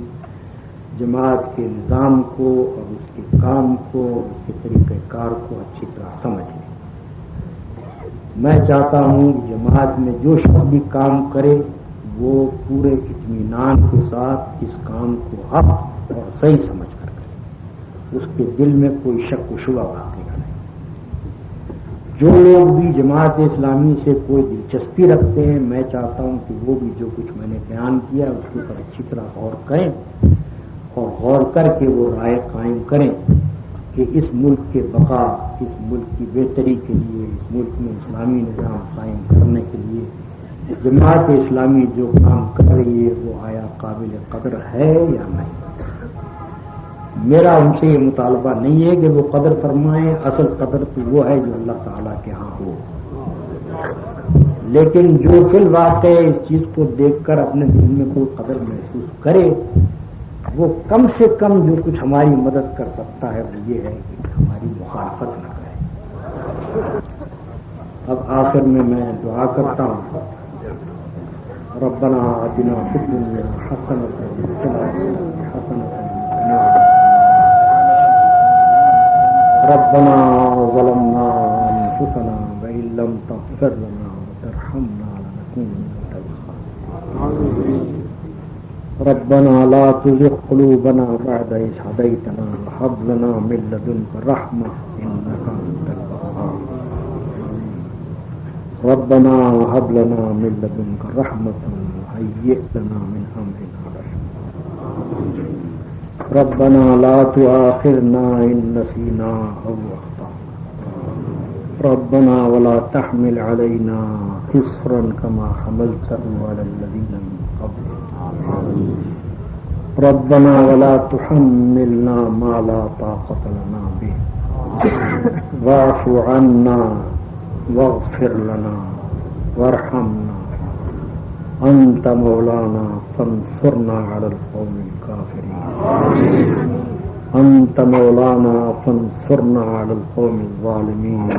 جماعت کے نظام کو اور اس کے کام کو، اس کے طریقہ کار کو اچھی طرح سمجھ لیں۔ میں چاہتا ہوں کہ جماعت میں جو شخص بھی کام کرے وہ پورے اطمینان کے ساتھ اس کام کو حق اور صحیح سمجھ کر کرے، اس کے دل میں کوئی شک و شبہ واقع نہ رہے۔ جو لوگ بھی جماعت اسلامی سے کوئی دلچسپی رکھتے ہیں، میں چاہتا ہوں کہ وہ بھی جو کچھ میں نے بیان کیا اس کے اوپر اچھی طرح غور کریں اور غور کر کے وہ رائے قائم کریں کہ اس ملک کے بقا، اس ملک کی بہتری کے لیے، اس ملک میں اسلامی نظام قائم کرنے کے لیے جماعت اسلامی جو کام کر رہی ہے وہ آیا قابل قدر ہے یا نہیں۔ میرا ان سے یہ مطالبہ نہیں ہے کہ وہ قدر فرمائیں، اصل قدر تو وہ ہے جو اللہ تعالیٰ کے ہاں ہو، لیکن جو فی الواقع اس چیز کو دیکھ کر اپنے دل میں کوئی قدر محسوس کرے، وہ کم سے کم جو کچھ ہماری مدد کر سکتا ہے وہ یہ ہے کہ ہماری مخالفت نہ کرے۔ اب آخر میں دعا کرتا ہوں، ربنا آتنا فی الدنیا حسنۃ وفی الآخرۃ حسنۃ وقنا ربنا ظلمنا انفسنا وإن لم تغفر لنا وترحمنا لنكونن من الخاسرين ربنا لا تزغ قلوبنا بعد إذ هديتنا وهب لنا من لدنك رحمة إنك أنت الوهاب ربنا هب لنا من لدنك رحمة وهيئ لنا من أمرنا رشدا ربنا لا تؤاخذنا إن نسينا أو أخطأنا ربنا ولا تحمل علينا إصرا كما حملته على الذين من قبلنا ربنا ولا تحملنا ما لا طاقة لنا به واعف عنا واغفر لنا وارحمنا أنت مولانا فانصرنا على القوم الكافرين أنت مولانا فانصرنا على القوم الظالمين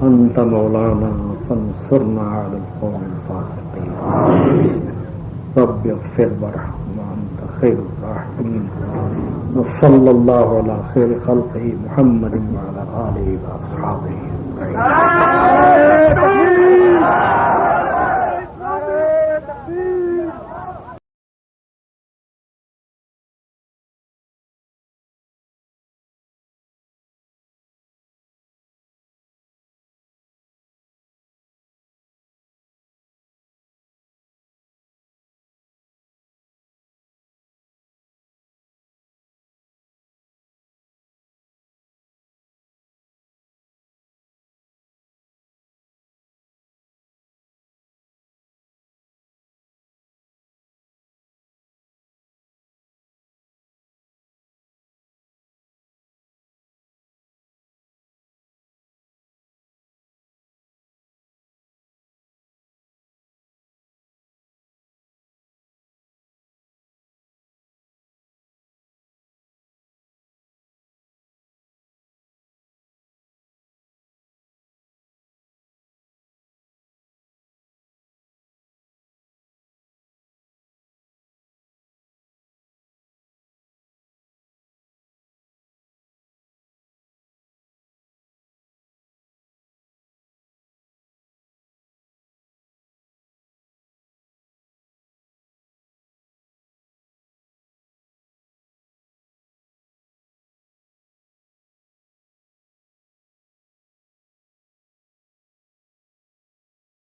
أنت مولانا فانصرنا على القوم الفاسقين رب اغفر وارحم وأنت خير الراحمين وصلى الله على خير خلقه محمد وعلى آله وأصحابه أجمعين.